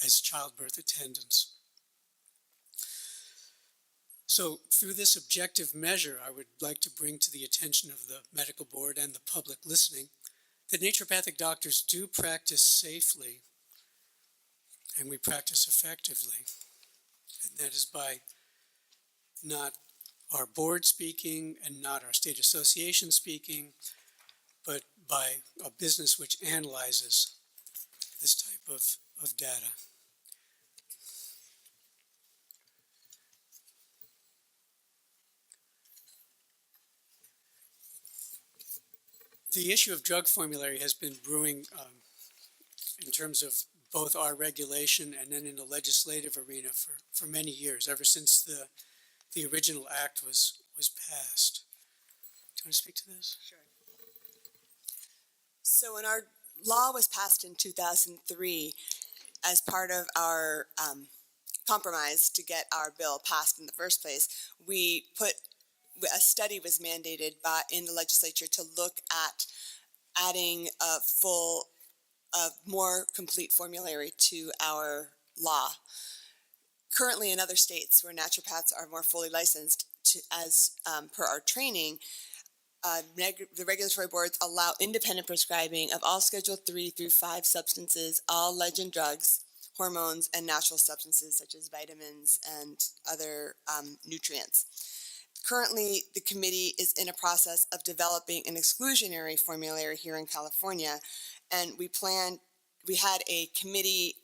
as childbirth attendance. So through this objective measure, I would like to bring to the attention of the medical board and the public listening that naturopathic doctors do practice safely and we practice effectively. And that is by not our board speaking and not our state association speaking, but by a business which analyzes this type of data. The issue of drug formulary has been brewing in terms of both our regulation and then in the legislative arena for many years, ever since the original act was passed. Do you want to speak to this? Sure. So when our law was passed in 2003, as part of our compromise to get our bill passed in the first place, a study was mandated in the legislature to look at adding a more complete formulary to our law. Currently, in other states where naturopaths are more fully licensed, as per our training, the regulatory boards allow independent prescribing of all Schedule 3 through 5 substances, all legend drugs, hormones, and natural substances such as vitamins and other nutrients. Currently, the committee is in a process of developing an exclusionary formulary here in California, and we had a committee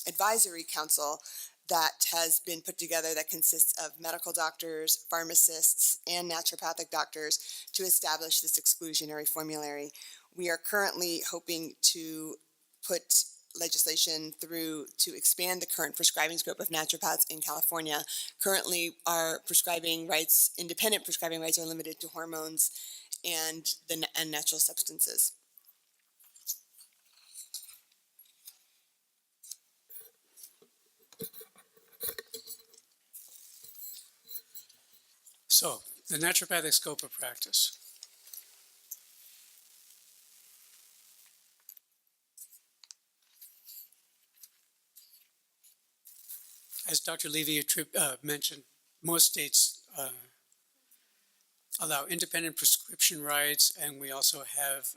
advisory council that has been put together that consists of medical doctors, pharmacists, and naturopathic doctors to establish this exclusionary formulary. We are currently hoping to put legislation through to expand the current prescribing scope of naturopaths in California. Currently, our prescribing rights, independent prescribing rights, are limited to hormones and natural substances. So, the naturopathic scope of practice. As Dr. Levy mentioned, most states allow independent prescription rights, and we also have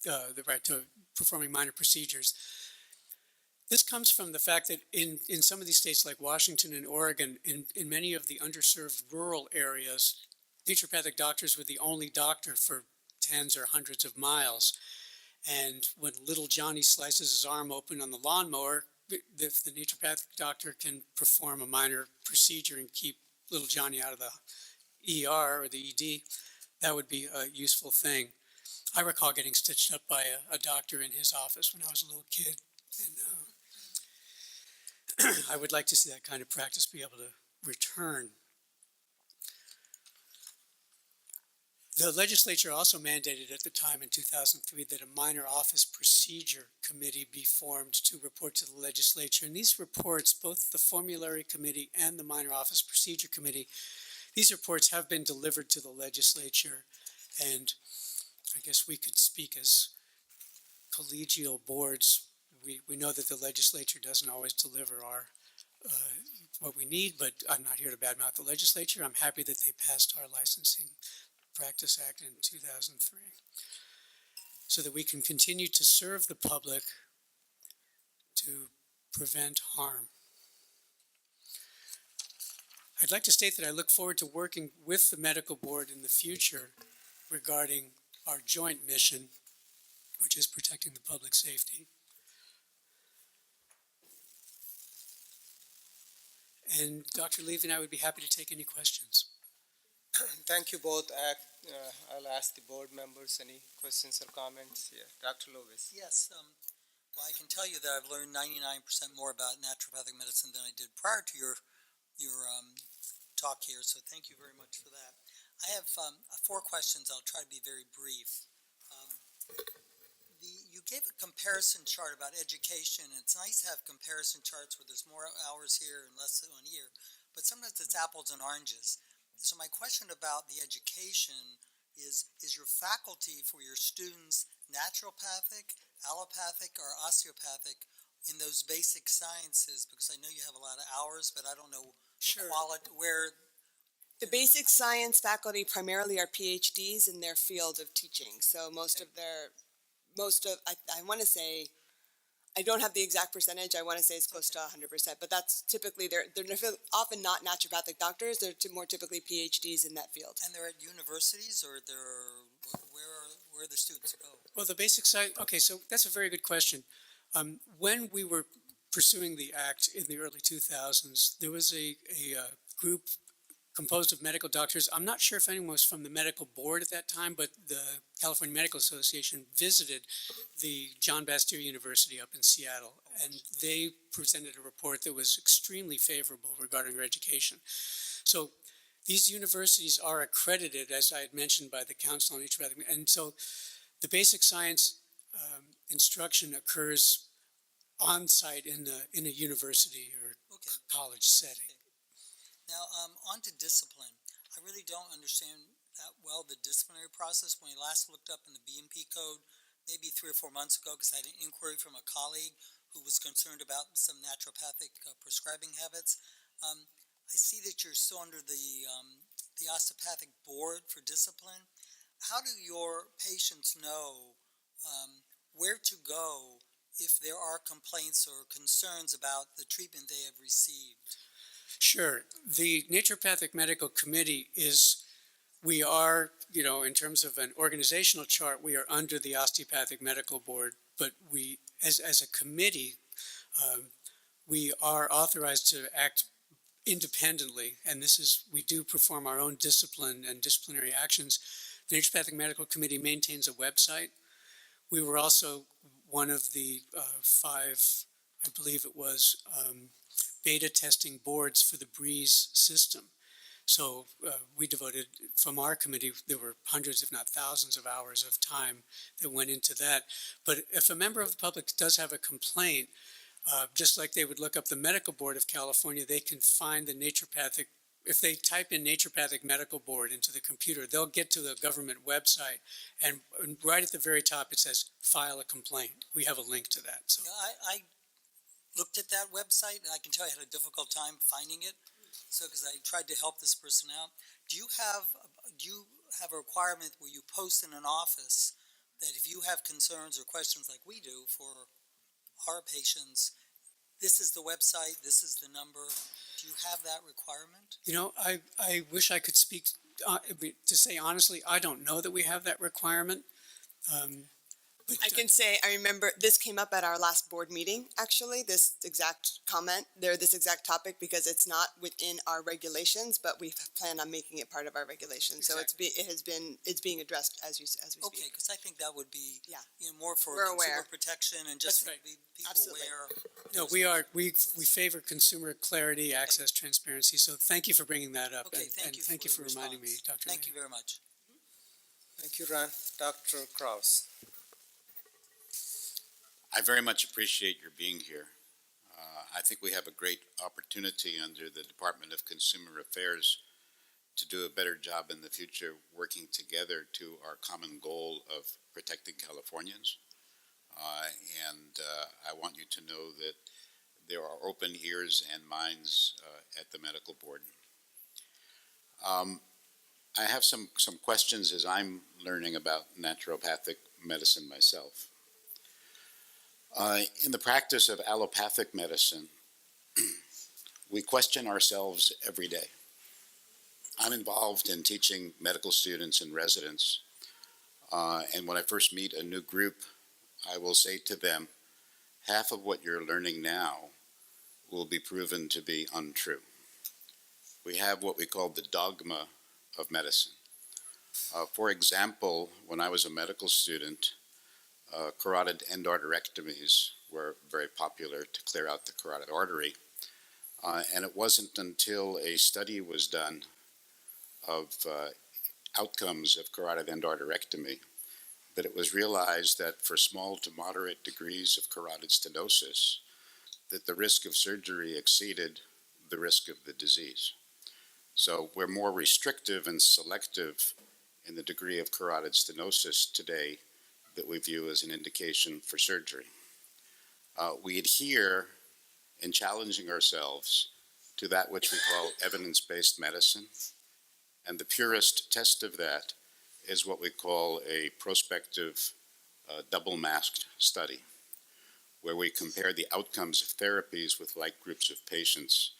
the right to performing minor procedures. This comes from the fact that in some of these states like Washington and Oregon, in many of the underserved rural areas, naturopathic doctors were the only doctor for tens or hundreds of miles. And when little Johnny slices his arm open on the lawnmower, if the naturopathic doctor can perform a minor procedure and keep little Johnny out of the ER or the ED, that would be a useful thing. I recall getting stitched up by a doctor in his office when I was a little kid. And I would like to see that kind of practice be able to return. The legislature also mandated at the time in 2003 that a minor office procedure committee be formed to report to the legislature. And these reports, both the Formulary Committee and the Minor Office Procedure Committee, these reports have been delivered to the legislature. And I guess we could speak as collegial boards. We know that the legislature doesn't always deliver our what we need, but I'm not here to badmouth the legislature. I'm happy that they passed our Licensing Practice Act in 2003 so that we can continue to serve the public to prevent harm. I'd like to state that I look forward to working with the medical board in the future regarding our joint mission, which is protecting the public safety. And Dr. Levy and I would be happy to take any questions. Thank you both. I'll ask the board members any questions or comments. Yeah, Dr. Lewis. Yes, well, I can tell you that I've learned 99% more about naturopathic medicine than I did prior to your talk here, so thank you very much for that. I have 4 questions. I'll try to be very brief. You gave a comparison chart about education, and it's nice to have comparison charts where there's more hours here and less on here, but sometimes it's apples and oranges. So my question about the education is your faculty for your students naturopathic, allopathic, or osteopathic in those basic sciences? Because I know you have a lot of hours, but I don't know the quality, where... The basic science faculty primarily are PhDs in their field of teaching. So I want to say, I don't have the exact percentage. I want to say it's close to 100%, but that's typically, they're often not naturopathic doctors. They're more typically PhDs in that field. And they're at universities, or where the students go? Well, the basic science, okay, so that's a very good question. When we were pursuing the act in the early 2000s, there was a group composed of medical doctors. I'm not sure if anyone was from the medical board at that time, but the California Medical Association visited the John Bastyr University up in Seattle, and they presented a report that was extremely favorable regarding our education. So these universities are accredited, as I had mentioned, by the Council on Naturopathic, and so the basic science instruction occurs on site in a university or college setting. Now, on to discipline. I really don't understand that well the disciplinary process. When I last looked up in the BMP code, maybe 3 or 4 months ago, because I had an inquiry from a colleague who was concerned about some naturopathic prescribing habits. I see that you're still under the osteopathic board for discipline. How do your patients know where to go if there are complaints or concerns about the treatment they have received? Sure. The Naturopathic Medical Committee we are, in terms of an organizational chart, we are under the Osteopathic Medical Board, but we, as a committee, we are authorized to act independently, and we do perform our own discipline and disciplinary actions. The Naturopathic Medical Committee maintains a website. We were also one of the 5, I believe it was, beta testing boards for the BREEZE system. So we devoted, from our committee, there were hundreds, if not thousands of hours of time that went into that. But if a member of the public does have a complaint, just like they would look up the Medical Board of California, they can find the naturopathic, if they type in Naturopathic Medical Board into the computer, they'll get to the government website, and right at the very top it says, file a complaint. We have a link to that. So. I looked at that website, and I can tell you I had a difficult time finding it. So, because I tried to help this person out, do you have a requirement where you post in an office that if you have concerns or questions like we do for our patients, this is the website, this is the number? Do you have that requirement? I wish I could speak. to say honestly, I don't know that we have that requirement. But, I can say, I remember this came up at our last board meeting, actually, this exact comment, this exact topic, because it's not within our regulations, but we plan on making it part of our regulations. So it's being addressed as we speak. Okay, because I think that would be, Yeah. More for We're consumer aware. protection and just That's right. be people Absolutely. aware. No, we favor consumer clarity, access, transparency. So thank you for bringing that up. Okay, and thank you thank you for for the reminding me, response. Dr. Thank you very much. Thank you, Ron. Dr. Kraus. I very much appreciate your being here. I think we have a great opportunity under the Department of Consumer Affairs to do a better job in the future working together to our common goal of protecting Californians. I want you to know that there are open ears and minds at the medical board. I have some questions as I'm learning about naturopathic medicine myself. In the practice of allopathic medicine, we question ourselves every day. I'm involved in teaching medical students and residents, and when I first meet a new group, I will say to them, half of what you're learning now will be proven to be untrue. We have what we call the dogma of medicine. For example, when I was a medical student, carotid endarterectomies were very popular to clear out the carotid artery. And it wasn't until a study was done of outcomes of carotid endarterectomy that it was realized that for small to moderate degrees of carotid stenosis, that the risk of surgery exceeded the risk of the disease. So we're more restrictive and selective in the degree of carotid stenosis today that we view as an indication for surgery. We adhere in challenging ourselves to that which we call evidence-based medicine, and the purest test of that is what we call a prospective double-masked study, where we compare the outcomes of therapies with like groups of patients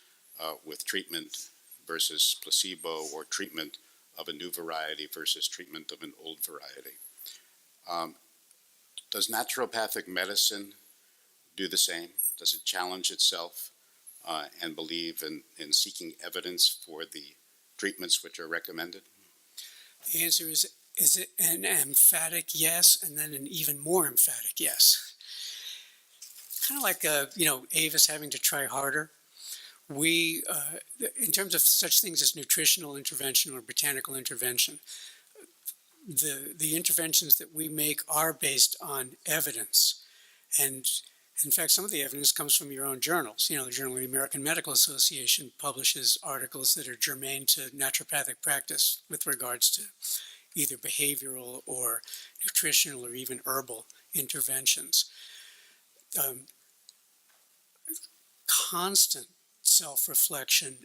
with treatment versus placebo, or treatment of a new variety versus treatment of an old variety. Does naturopathic medicine do the same? Does it challenge itself and believe in seeking evidence for the treatments which are recommended? The answer is it an emphatic yes, and then an even more emphatic yes. Kind of like, Avis having to try harder. We, in terms of such things as nutritional intervention or botanical intervention, the interventions that we make are based on evidence. And in fact, some of the evidence comes from your own journals. The Journal of the American Medical Association publishes articles that are germane to naturopathic practice with regards to either behavioral or nutritional or even herbal interventions. Constant self-reflection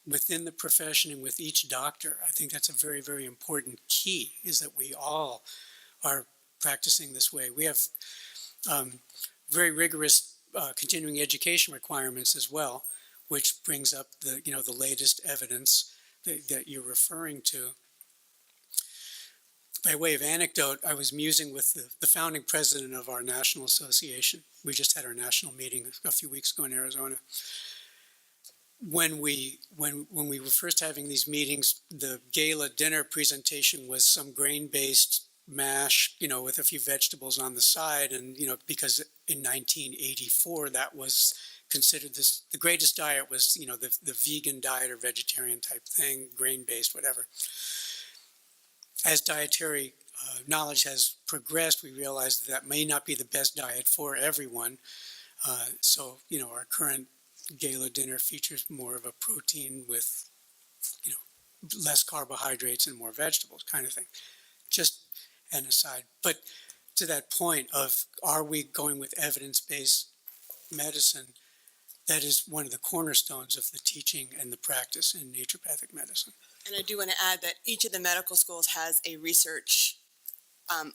within the profession and with each doctor, I think that's a very, very important key, is that we all are practicing this way. We have very rigorous continuing education requirements as well, which brings up the latest evidence that you're referring to. By way of anecdote, I was musing with the founding president of our national association. We just had our national meeting a few weeks ago in Arizona. When we were first having these meetings, the gala dinner presentation was some grain-based mash, with a few vegetables on the side, and because in 1984 that was considered the greatest diet was the vegan diet or vegetarian type thing, grain-based, whatever. As dietary knowledge has progressed, we realized that may not be the best diet for everyone. So our current gala dinner features more of a protein with less carbohydrates and more vegetables kind of thing. Just an aside. But to that point of, are we going with evidence-based medicine, that is one of the cornerstones of the teaching and the practice in naturopathic medicine. And I do want to add that each of the medical schools has a research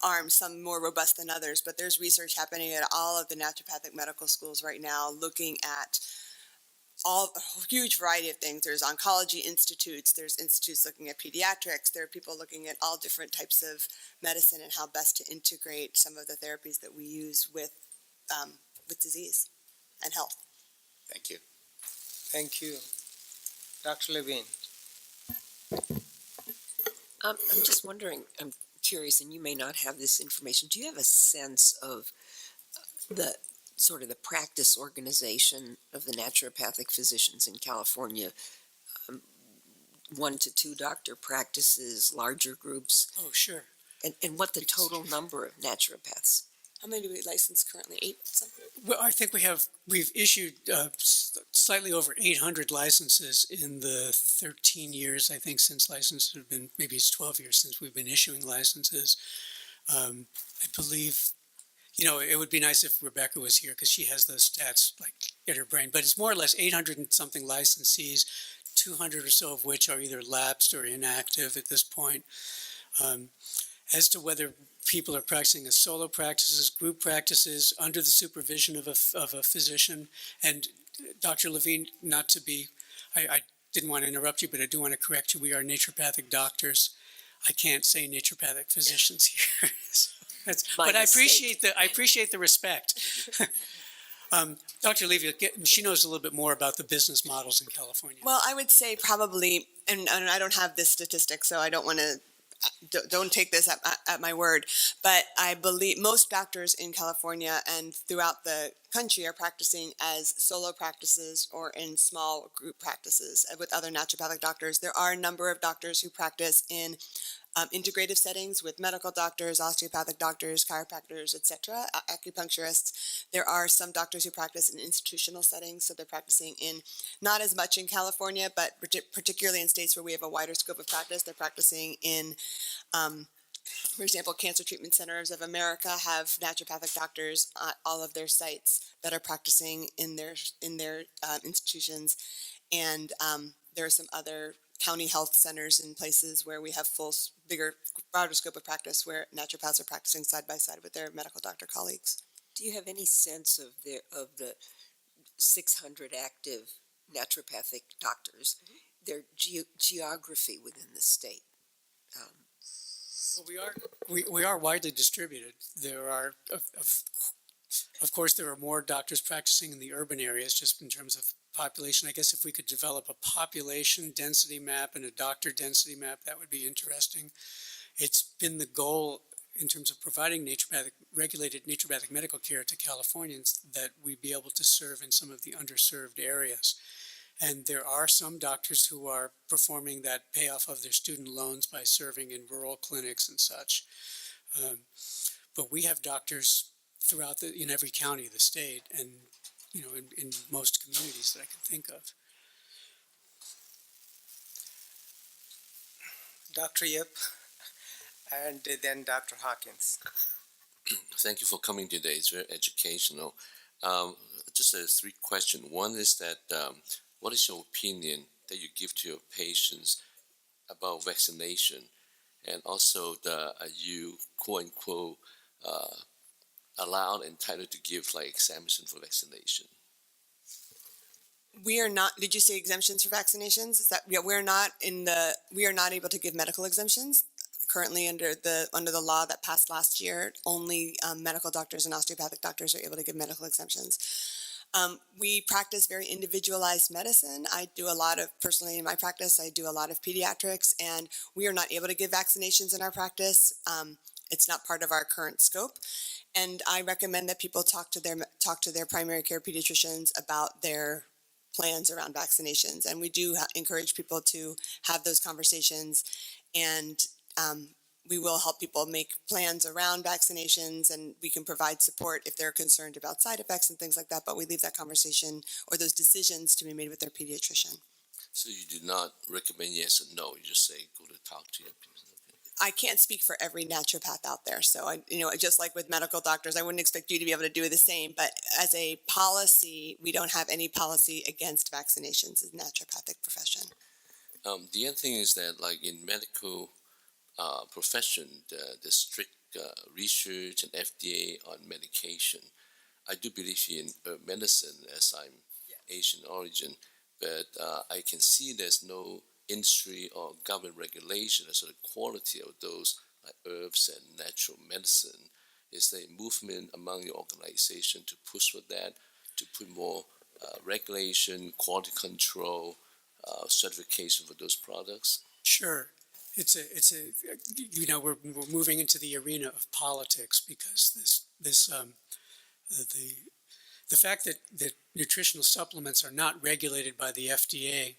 arm, some more robust than others, but there's research happening at all of the naturopathic medical schools right now looking at a huge variety of things. There's oncology institutes, there's institutes looking at pediatrics, there are people looking at all different types of medicine and how best to integrate some of the therapies that we use with disease and health. Thank you. Thank you. Dr. Levine. I'm just wondering, I'm curious, and you may not have this information, do you have a sense of the sort of the practice organization of the naturopathic physicians in California? 1 to 2 doctor practices, larger groups? Oh, sure. And what the total number of naturopaths? How many do we license currently? 8 something? Well, I think we've issued slightly over 800 licenses in the 13 years, I think, since licenses have been, maybe it's 12 years since we've been issuing licenses. I believe, it would be nice if Rebecca was here because she has those stats like in her brain, but it's more or less 800 and something licensees, 200 or so of which are either lapsed or inactive at this point. As to whether people are practicing as solo practices, group practices, under the supervision of a physician. And Dr. Levine, I didn't want to interrupt you, but I do want to correct you. We are naturopathic doctors. I can't say naturopathic physicians here. But I appreciate the respect. Dr. Levy, she knows a little bit more about the business models in California. Well, I would say probably, and I don't have this statistic, so I don't want to, don't take this at my word, but I believe most doctors in California and throughout the country are practicing as solo practices or in small group practices with other naturopathic doctors. There are a number of doctors who practice in integrative settings with medical doctors, osteopathic doctors, chiropractors, etc., acupuncturists. There are some doctors who practice in institutional settings, so they're practicing in, not as much in California, but particularly in states where we have a wider scope of practice, they're practicing in, for example, Cancer Treatment Centers of America have naturopathic doctors at all of their sites that are practicing in their institutions, and there are some other county health centers in places where we have bigger, broader scope of practice where naturopaths are practicing side by side with their medical doctor colleagues. Do you have any sense of the 600 active naturopathic doctors, their geography within the state? Well, we are widely distributed. There are, of course, there are more doctors practicing in the urban areas just in terms of population. I guess if we could develop a population density map and a doctor density map, that would be interesting. It's been the goal in terms of providing regulated naturopathic medical care to Californians that we be able to serve in some of the underserved areas. And there are some doctors who are performing that payoff of their student loans by serving in rural clinics and such. But we have doctors throughout in every county of the state and in most communities that I can think of. Dr. Yip, and then Dr. Hawkins. Thank you for coming today. It's very educational. Just 3 questions. One is that what is your opinion that you give to your patients about vaccination? And also, are you, quote unquote, allowed, entitled to give exemption for vaccination? We are not. Did you say exemptions for vaccinations? We're not we are not able to give medical exemptions currently under the law that passed last year. Only medical doctors and osteopathic doctors are able to give medical exemptions. We practice very individualized medicine. I do personally in my practice, I do a lot of pediatrics, and we are not able to give vaccinations in our practice. It's not part of our current scope. And I recommend that people talk to their primary care pediatricians about their plans around vaccinations. And we do encourage people to have those conversations, and we will help people make plans around vaccinations, and we can provide support if they're concerned about side effects and things like that, but we leave that conversation or those decisions to be made with their pediatrician. So you do not recommend yes or no, you just say go to talk to your patient. I can't speak for every naturopath out there, so just like with medical doctors, I wouldn't expect you to be able to do the same, but as a policy, we don't have any policy against vaccinations in the naturopathic profession. The other thing is that in medical profession, the strict research and FDA on medication. I do believe in medicine, as I'm Asian origin. But I can see there's no industry or government regulation as to the quality of those herbs and natural medicine. Is there a movement among your organization to push for that, to put more regulation, quality control, certification for those products? Sure. It's a we're moving into the arena of politics because the fact that nutritional supplements are not regulated by the FDA,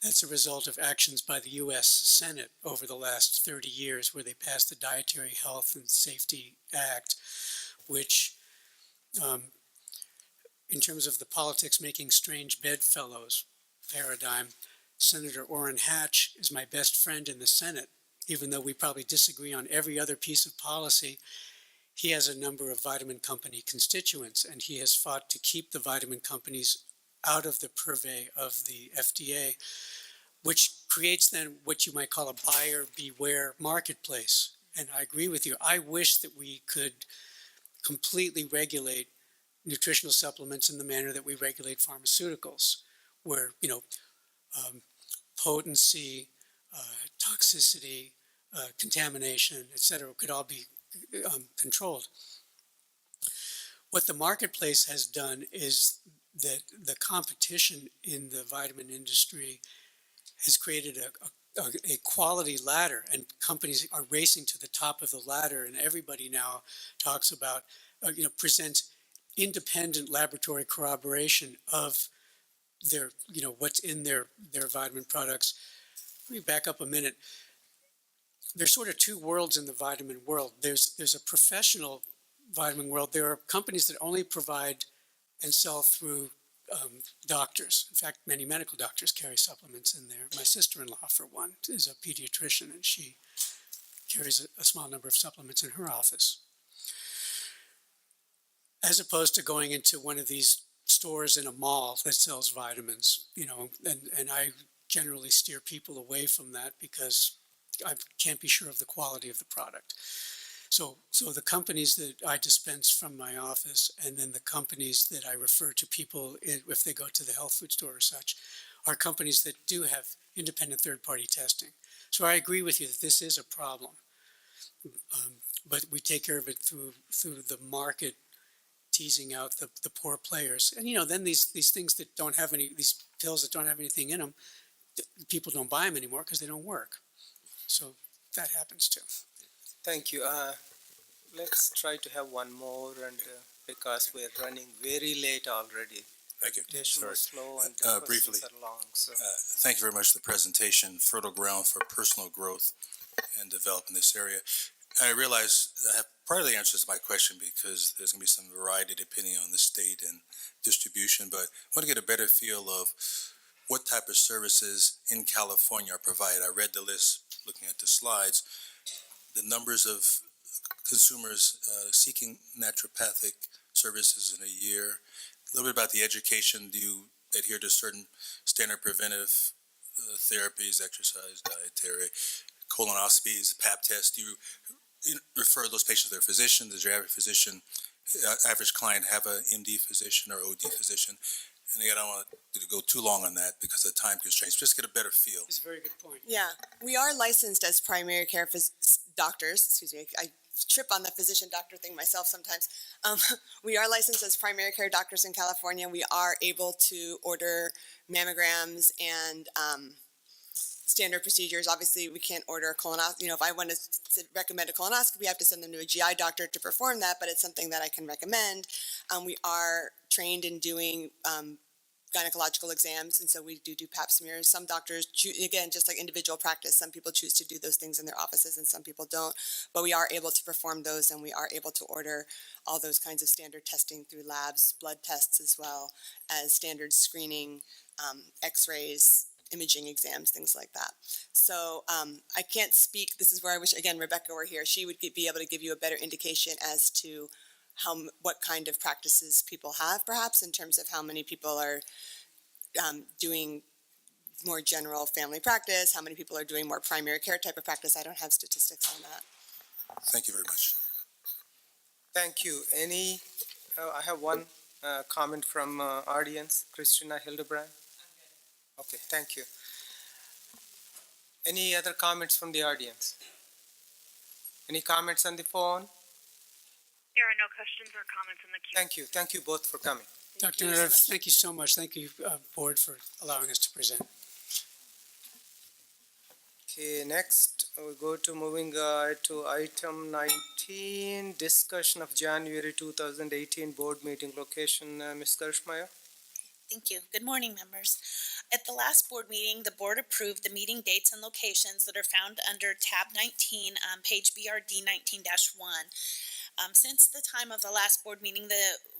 that's a result of actions by the U.S. Senate over the last 30 years, where they passed the Dietary Health and Safety Act, which, in terms of the politics making strange bedfellows paradigm, Senator Orrin Hatch is my best friend in the Senate. Even though we probably disagree on every other piece of policy, he has a number of vitamin company constituents, and he has fought to keep the vitamin companies out of the purvey of the FDA, which creates then what you might call a buyer beware marketplace. And I agree with you. I wish that we could completely regulate nutritional supplements in the manner that we regulate pharmaceuticals, where, potency, toxicity, contamination, etc., could all be controlled. What the marketplace has done is that the competition in the vitamin industry has created a quality ladder, and companies are racing to the top of the ladder, and everybody now talks about, presents independent laboratory corroboration of their, what's in their vitamin products. Let me back up a minute. There's sort of two worlds in the vitamin world. There's a professional vitamin world. There are companies that only provide and sell through doctors. In fact, many medical doctors carry supplements in there. My sister-in-law, for one, is a pediatrician, and she carries a small number of supplements in her office. As opposed to going into one of these stores in a mall that sells vitamins, and I generally steer people away from that because I can't be sure of the quality of the product. So the companies that I dispense from my office, and then the companies that I refer to people if they go to the health food store or such, are companies that do have independent third-party testing. So I agree with you that this is a problem, but we take care of it through the market teasing out the poor players. And then these things that don't have these pills that don't have anything in them, people don't buy them anymore because they don't work. So that happens too. Thank you. Let's try to have one more, and because we're running very late already. Thank you. Sorry. Slow and the briefly, questions are long. So. Thank you very much for the presentation. Fertile ground for personal growth and development in this area. I realize I have part of the answer to my question because there's going to be some variety depending on the state and distribution, but I want to get a better feel of what type of services in California are provided. I read the list looking at the slides. The numbers of consumers seeking naturopathic services in a year, a little bit about the education. Do you adhere to certain standard preventive therapies, exercise, dietary, colonoscopies, pap tests? Do you refer those patients to their physician? Does your average physician, average client have an MD physician or OD physician? And again, I don't want to go too long on that because of time constraints. Just get a better feel. It's a very good point. Yeah, we are licensed as primary care doctors. Excuse me, I trip on the physician-doctor thing myself sometimes. We are licensed as primary care doctors in California. We are able to order mammograms and standard procedures. Obviously, we can't order a colonoscopy. If I want to recommend a colonoscopy, I have to send them to a GI doctor to perform that, but it's something that I can recommend. We are trained in doing gynecological exams, and so we do pap smears. Some doctors, again, just like individual practice, some people choose to do those things in their offices and some people don't, but we are able to perform those, and we are able to order all those kinds of standard testing through labs, blood tests as well as standard screening, x-rays, imaging exams, things like that. So I can't speak, this is where I wish, again, Rebecca were here. She would be able to give you a better indication as to what kind of practices people have, perhaps, in terms of how many people are doing more general family practice, how many people are doing more primary care type of practice. I don't have statistics on that. Thank you very much. Thank you. I have one comment from audience? Christina Hildebrand? Okay, thank you. Any other comments from the audience? Any comments on the phone? There are no questions or comments in the queue. Thank you. Thank you both for coming. Dr. Nadev, thank you so much. Thank you, board, for allowing us to present. Okay, next we go to moving to item 19, discussion of January 2018 board meeting location. Ms. Gershmeyer? Thank you. Good morning, members. At the last board meeting, the board approved the meeting dates and locations that are found under tab 19 on page BRD 19-1. Since the time of the last board meeting,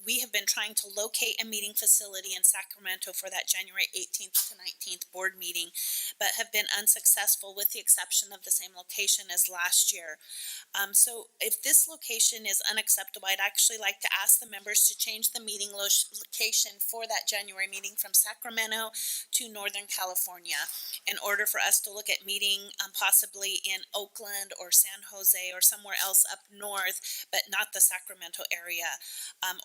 we have been trying to locate a meeting facility in Sacramento for that January 18th to 19th board meeting, but have been unsuccessful with the exception of the same location as last year. So if this location is unacceptable, I'd actually like to ask the members to change the meeting location for that January meeting from Sacramento to Northern California in order for us to look at meeting possibly in Oakland or San Jose or somewhere else up north, but not the Sacramento area.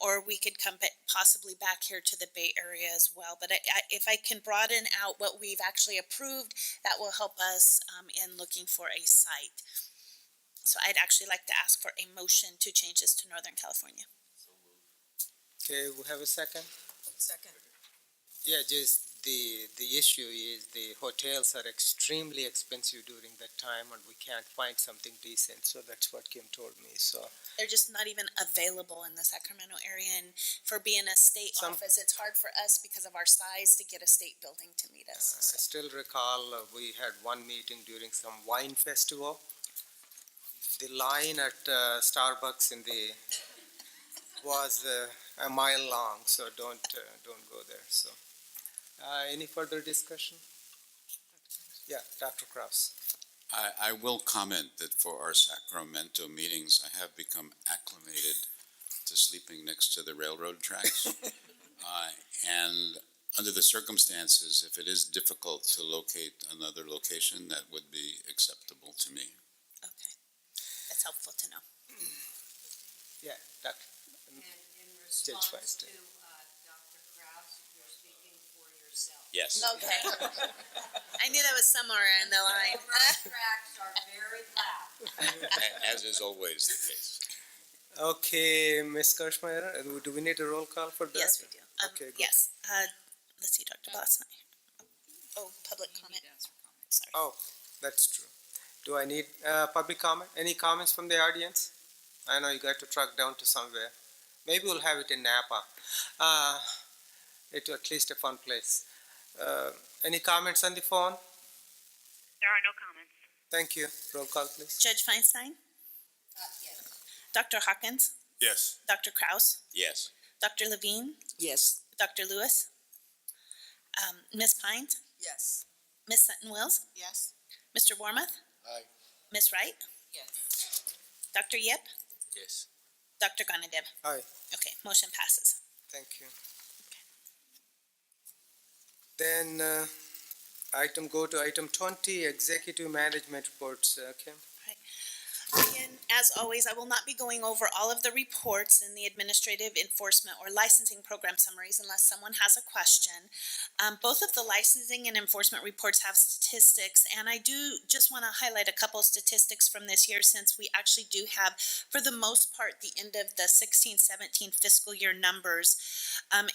Or we could come possibly back here to the Bay Area as well. But if I can broaden out what we've actually approved, that will help us in looking for a site. So I'd actually like to ask for a motion to change this to Northern California. Okay, we have a second? Second. Yeah, just the issue is the hotels are extremely expensive during that time and we can't find something decent. So that's what Kim told me. So They're just not even available in the Sacramento area. And for being a state office, it's hard for us because of our size to get a state building to meet us. I still recall we had one meeting during some wine festival. The line at Starbucks was a mile long, so don't go there. So, any further discussion? Yeah, Dr. Krause. I will comment that for our Sacramento meetings, I have become acclimated to sleeping next to the railroad tracks. And under the circumstances, if it is difficult to locate another location, that would be acceptable to me. Okay, that's helpful to know. Yeah, Dr. And in response to Dr. Krause, you're speaking for yourself. Yes. Okay. I knew that was somewhere in the line. Railroad tracks are very loud. As is always the case. Okay, Ms. Kirschmeyer, do we need a roll call for that? Yes, we do. Okay, go yes. Let's see, Dr. Bosniak. Oh, public comment. Sorry. Oh, that's true. Do I need public comment? Any comments from the audience? I know you got to truck down to somewhere. Maybe we'll have it in Napa. It's at least a fun place. Any comments on the phone? There are no comments. Thank you. Roll call, please. Judge Feinstein? Yes. Dr. Hawkins? Yes. Dr. Krause? Yes. Dr. Levine? Yes. Dr. Lewis? Ms. Pines? Yes. Ms. Sutton-Wills? Yes. Mr. Warmoth? Aye. Ms. Wright? Yes. Dr. Yip? Yes. Dr. Gonadib? Aye. Okay, motion passes. Thank you. Then go to item 20, executive management reports. Kim? Again, as always, I will not be going over all of the reports in the administrative enforcement or licensing program summaries unless someone has a question. Both of the licensing and enforcement reports have statistics, and I do just want to highlight a couple of statistics from this year since we actually do have, for the most part, the end of the 16-17 fiscal year numbers.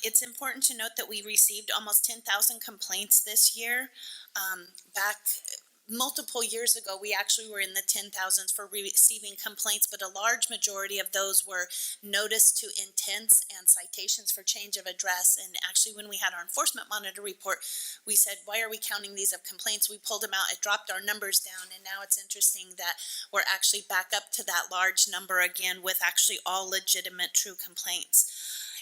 It's important to note that we received almost 10,000 complaints this year. Back multiple years ago, we actually were in the 10,000s for receiving complaints, but a large majority of those were notice to intents and citations for change of address. And actually, when we had our enforcement monitor report, we said, why are we counting these of complaints? We pulled them out, it dropped our numbers down, and now it's interesting that we're actually back up to that large number again with actually all legitimate, true complaints.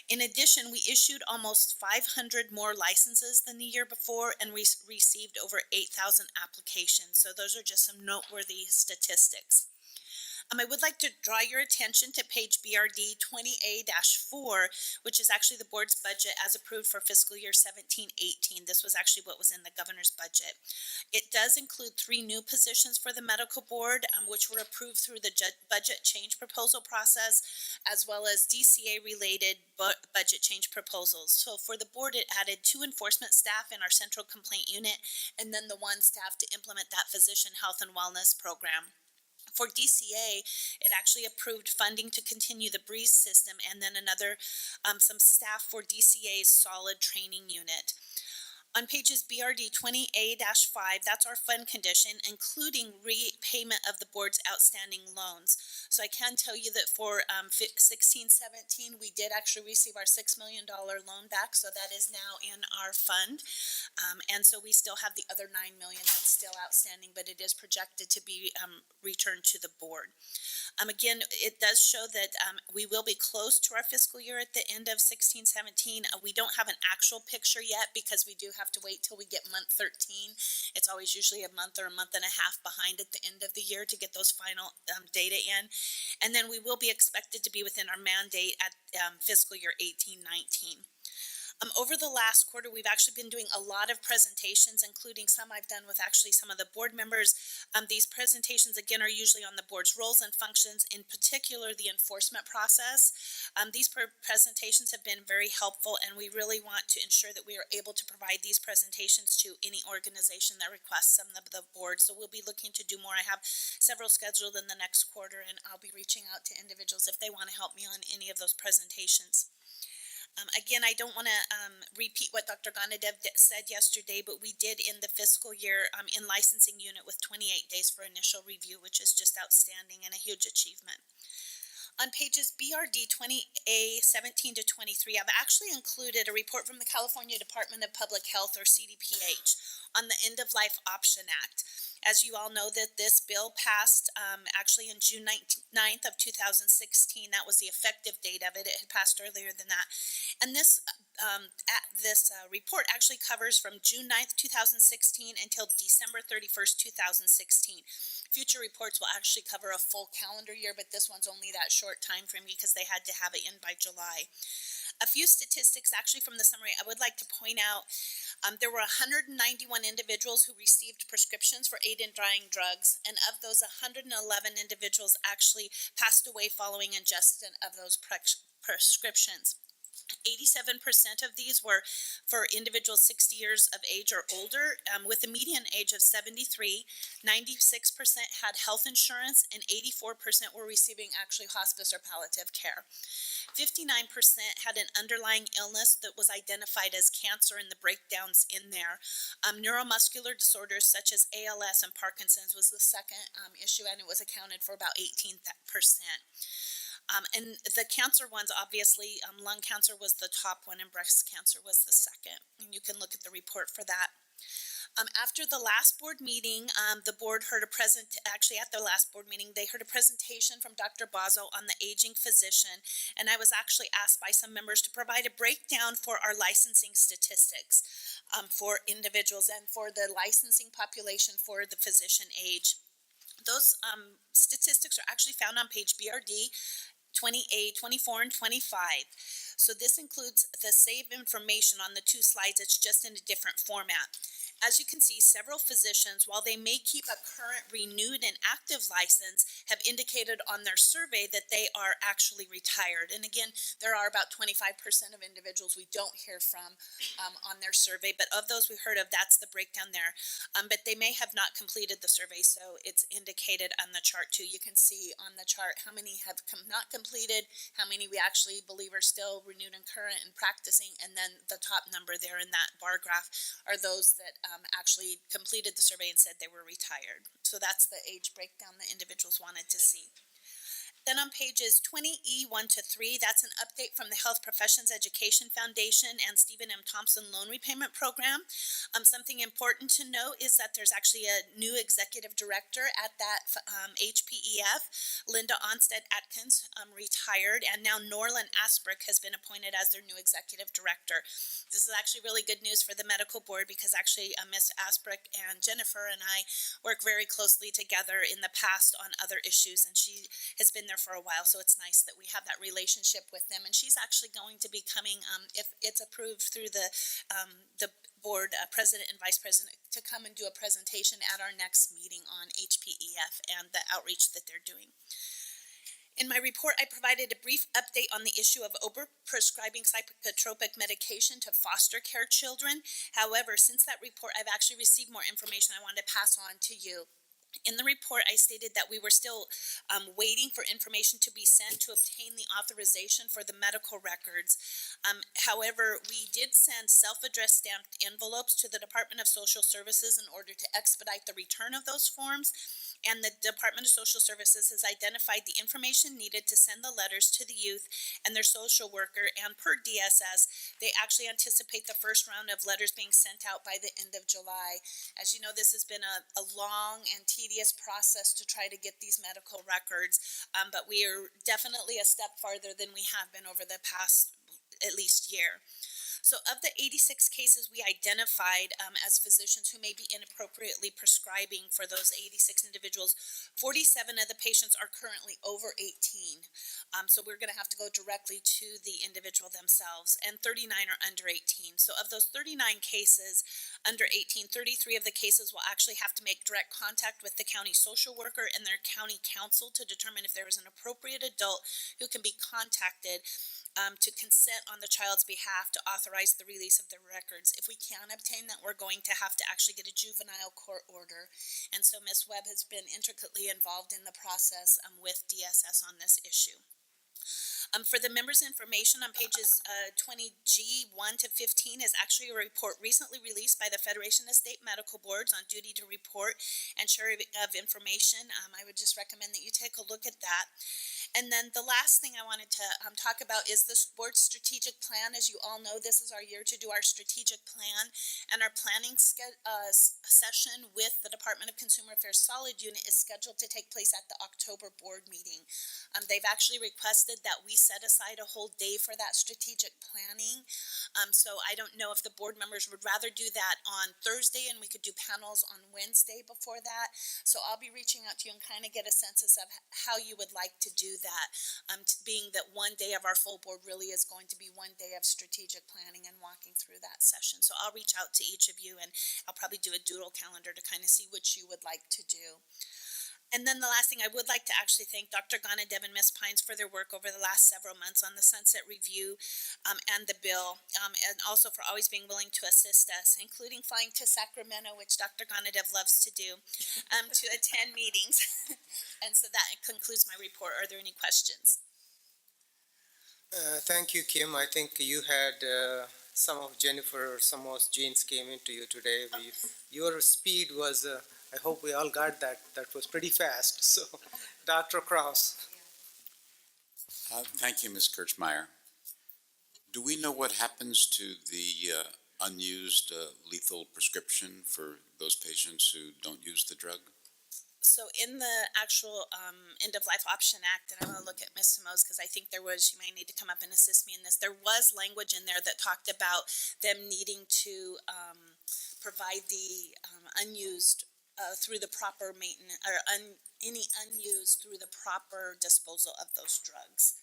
In addition, we issued almost 500 more licenses than the year before and received over 8,000 applications. So those are just some noteworthy statistics. I would like to draw your attention to page BRD 20A-4, which is actually the board's budget as approved for fiscal year 17-18. This was actually what was in the governor's budget. It does include 3 new positions for the medical board, which were approved through the budget change proposal process, as well as DCA-related budget change proposals. So for the board, it added 2 enforcement staff in our central complaint unit, and then the 1 staff to implement that physician health and wellness program. For DCA, it actually approved funding to continue the BREEZE system and then some staff for DCA's solid training unit. On pages BRD 20A-5, that's our fund condition, including repayment of the board's outstanding loans. So I can tell you that for 16-17, we did actually receive our $6 million loan back, so that is now in our fund. And so we still have the other $9 million that's still outstanding, but it is projected to be returned to the board. Again, it does show that we will be close to our fiscal year at the end of 16-17. We don't have an actual picture yet because we do have to wait till we get month 13. It's always usually a month or a month and a half behind at the end of the year to get those final data in. And then we will be expected to be within our mandate at fiscal year 18-19. Over the last quarter, we've actually been doing a lot of presentations, including some I've done with actually some of the board members. These presentations, again, are usually on the board's roles and functions, in particular the enforcement process. These presentations have been very helpful, and we really want to ensure that we are able to provide these presentations to any organization that requests some of the board. So we'll be looking to do more. I have several scheduled in the next quarter, and I'll be reaching out to individuals if they want to help me on any of those presentations. Again, I don't want to repeat what Dr. Ganadev said yesterday, but we did end the fiscal year in licensing unit with 28 days for initial review, which is just outstanding and a huge achievement. On pages BRD 20A 17-23, I've actually included a report from the California Department of Public Health, or CDPH, on the End of Life Option Act. As you all know, that this bill passed actually in June 9th of 2016. That was the effective date of it. It had passed earlier than that. And this report actually covers from June 9th, 2016 until December 31st, 2016. Future reports will actually cover a full calendar year, but this one's only that short time frame because they had to have it in by July. A few statistics actually from the summary I would like to point out. There were 191 individuals who received prescriptions for aid in drying drugs, and of those, 111 individuals actually passed away following ingestion of those prescriptions. 87% of these were for individuals 60 years of age or older, with a median age of 73. 96% had health insurance, and 84% were receiving actually hospice or palliative care. 59% had an underlying illness that was identified as cancer, and the breakdowns in there. Neuromuscular disorders such as ALS and Parkinson's was the second issue, and it was accounted for about 18%. And the cancer ones, obviously, lung cancer was the top one and breast cancer was the second. And you can look at the report for that. After the last board meeting, the board heard at the last board meeting, they heard a presentation from Dr. Bazo on the aging physician. And I was actually asked by some members to provide a breakdown for our licensing statistics for individuals and for the licensing population for the physician age. Those statistics are actually found on page BRD 20A, 24, and 25. So this includes the same information on the 2 slides. It's just in a different format. As you can see, several physicians, while they may keep a current, renewed, and active license, have indicated on their survey that they are actually retired. And again, there are about 25% of individuals we don't hear from on their survey, but of those we heard of, that's the breakdown there. But they may have not completed the survey, so it's indicated on the chart too. You can see on the chart how many have not completed, how many we actually believe are still renewed and current and practicing, and then the top number there in that bar graph are those that actually completed the survey and said they were retired. So that's the age breakdown that individuals wanted to see. Then on pages 20E 1 to 3, that's an update from the Health Professions Education Foundation and Stephen M. Thompson Loan Repayment Program. Something important to note is that there's actually a new executive director at that HPEF. Linda Onstead Atkins retired, and now Norland Asbrick has been appointed as their new executive director. This is actually really good news for the medical board because actually Miss Asbrick and Jennifer and I work very closely together in the past on other issues, and she has been there for a while, so it's nice that we have that relationship with them. And she's actually going to be coming, if it's approved through the board president and vice president, to come and do a presentation at our next meeting on HPEF and the outreach that they're doing. In my report, I provided a brief update on the issue of overprescribing psychotropic medication to foster care children. However, since that report, I've actually received more information I wanted to pass on to you. In the report, I stated that we were still waiting for information to be sent to obtain the authorization for the medical records. However, we did send self-addressed stamped envelopes to the Department of Social Services in order to expedite the return of those forms. And the Department of Social Services has identified the information needed to send the letters to the youth and their social worker. And per DSS, they actually anticipate the first round of letters being sent out by the end of July. As you know, this has been a long and tedious process to try to get these medical records, but we are definitely a step farther than we have been over the past at least year. So of the 86 cases we identified as physicians who may be inappropriately prescribing for those 86 individuals, 47 of the patients are currently over 18. So we're going to have to go directly to the individual themselves, and 39 are under 18. So of those 39 cases under 18, 33 of the cases will actually have to make direct contact with the county social worker and their county council to determine if there is an appropriate adult who can be contacted to consent on the child's behalf to authorize the release of the records. If we can't obtain that, we're going to have to actually get a juvenile court order. And so Ms. Webb has been intricately involved in the process with DSS on this issue. For the members' information on pages 20G 1 to 15 is actually a report recently released by the Federation of State Medical Boards on duty to report and share of information. I would just recommend that you take a look at that. And then the last thing I wanted to talk about is the board's strategic plan. As you all know, this is our year to do our strategic plan, and our planning session with the Department of Consumer Affairs Solid Unit is scheduled to take place at the October board meeting. They've actually requested that we set aside a whole day for that strategic planning. So I don't know if the board members would rather do that on Thursday and we could do panels on Wednesday before that. So I'll be reaching out to you and kind of get a census of how you would like to do that, being that one day of our full board really is going to be one day of strategic planning and walking through that session. So I'll reach out to each of you, and I'll probably do a doodle calendar to kind of see what you would like to do. And then the last thing, I would like to actually thank Dr. Gonadev and Ms. Pines for their work over the last several months on the Sunset Review and the bill, and also for always being willing to assist us, including flying to Sacramento, which Dr. Gonadev loves to do, to attend meetings. And so that concludes my report. Are there any questions? Thank you, Kim. I think you had some of Jennifer, some of Jane's came into you today. Your speed was... I hope we all got that. That was pretty fast. So, Dr. Kraus. Thank you, Ms. Kirchmeier. Do we know what happens to the unused lethal prescription for those patients who don't use the drug? So in the actual End-of-Life Option Act, and I want to look at Ms. Simoes because I think there was, she may need to come up and assist me in this, there was language in there that talked about them needing to provide the unused through the proper maintenance, or any unused through the proper disposal of those drugs.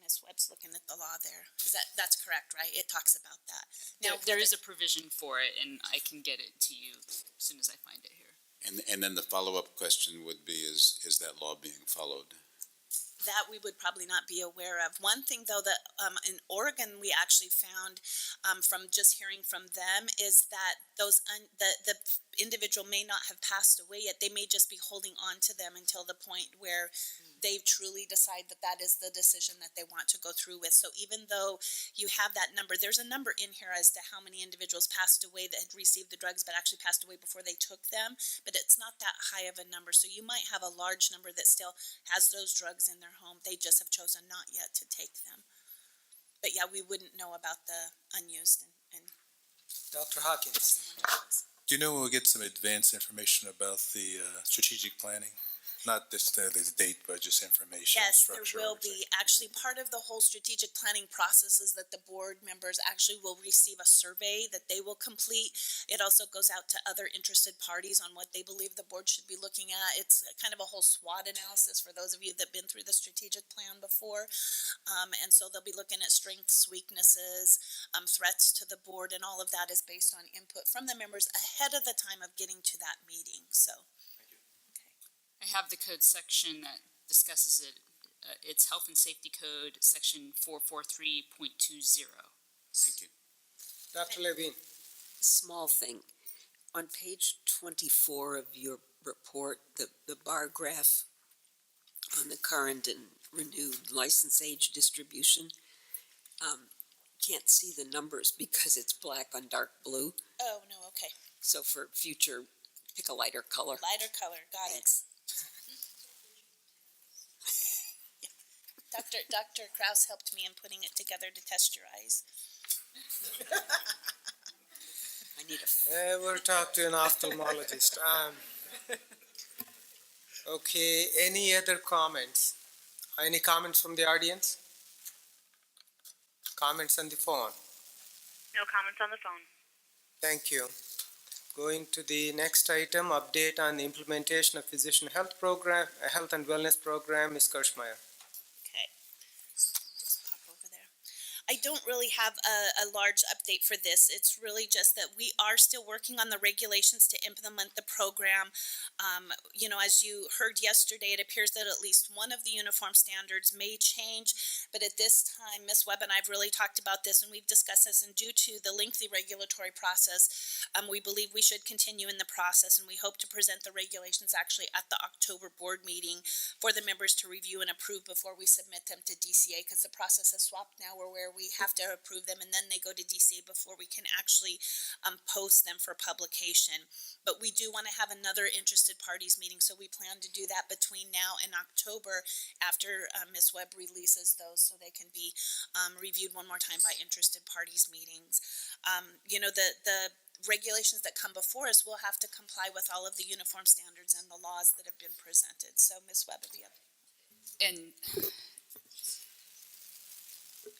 Ms. Webb's looking at the law there. That's correct, right? It talks about that. Now, there is a provision for it, and I can get it to you as soon as I find it here. And then the follow-up question would be, is that law being followed? That we would probably not be aware of. One thing, though, that in Oregon we actually found from just hearing from them is that those the individual may not have passed away yet. They may just be holding on to them until the point where they truly decide that that is the decision that they want to go through with. So even though you have that number, there's a number in here as to how many individuals passed away that had received the drugs but actually passed away before they took them, but it's not that high of a number. So you might have a large number that still has those drugs in their home. They just have chosen not yet to take them. But yeah, we wouldn't know about the unused and Dr. Hawkins. Do you know when we'll get some advanced information about the strategic planning? Not necessarily the date, but just information, yes, there structure. will be. Actually, part of the whole strategic planning process is that the board members actually will receive a survey that they will complete. It also goes out to other interested parties on what they believe the board should be looking at. It's kind of a whole SWOT analysis for those of you that have been through the strategic plan before. And so they'll be looking at strengths, weaknesses, threats to the board, and all of that is based on input from the members ahead of the time of getting to that meeting. So. I have the code section that discusses it. It's Health and Safety Code, section 443.20. Thank you. Dr. Levine. Small thing. On page 24 of your report, the bar graph on the current and renewed license age distribution, can't see the numbers because it's black on dark blue. Oh, no, okay. So for future, pick a lighter color. Lighter color, got Thanks. it. Dr. Krause helped me in putting it together to test your eyes. I need a... We'll talk to an ophthalmologist. Okay, any other comments? Any comments from the audience? Comments on the phone? No comments on the phone. Thank you. Going to the next item, update on the implementation of physician health and wellness program, Ms. Kirschmeyer. I don't really have a large update for this. It's really just that we are still working on the regulations to implement the program. As you heard yesterday, it appears that at least one of the uniform standards may change, but at this time, Ms. Webb and I have really talked about this, and we've discussed this, and due to the lengthy regulatory process, we believe we should continue in the process, and we hope to present the regulations actually at the October board meeting for the members to review and approve before we submit them to DCA, because the process has swapped now where we have to approve them and then they go to DCA before we can actually post them for publication. But we do want to have another interested parties meeting, so we plan to do that between now and October after Ms. Webb releases those, so they can be reviewed one more time by interested parties meetings. The regulations that come before us will have to comply with all of the uniform standards and the laws that have been presented. So Ms. Webb, if you have... And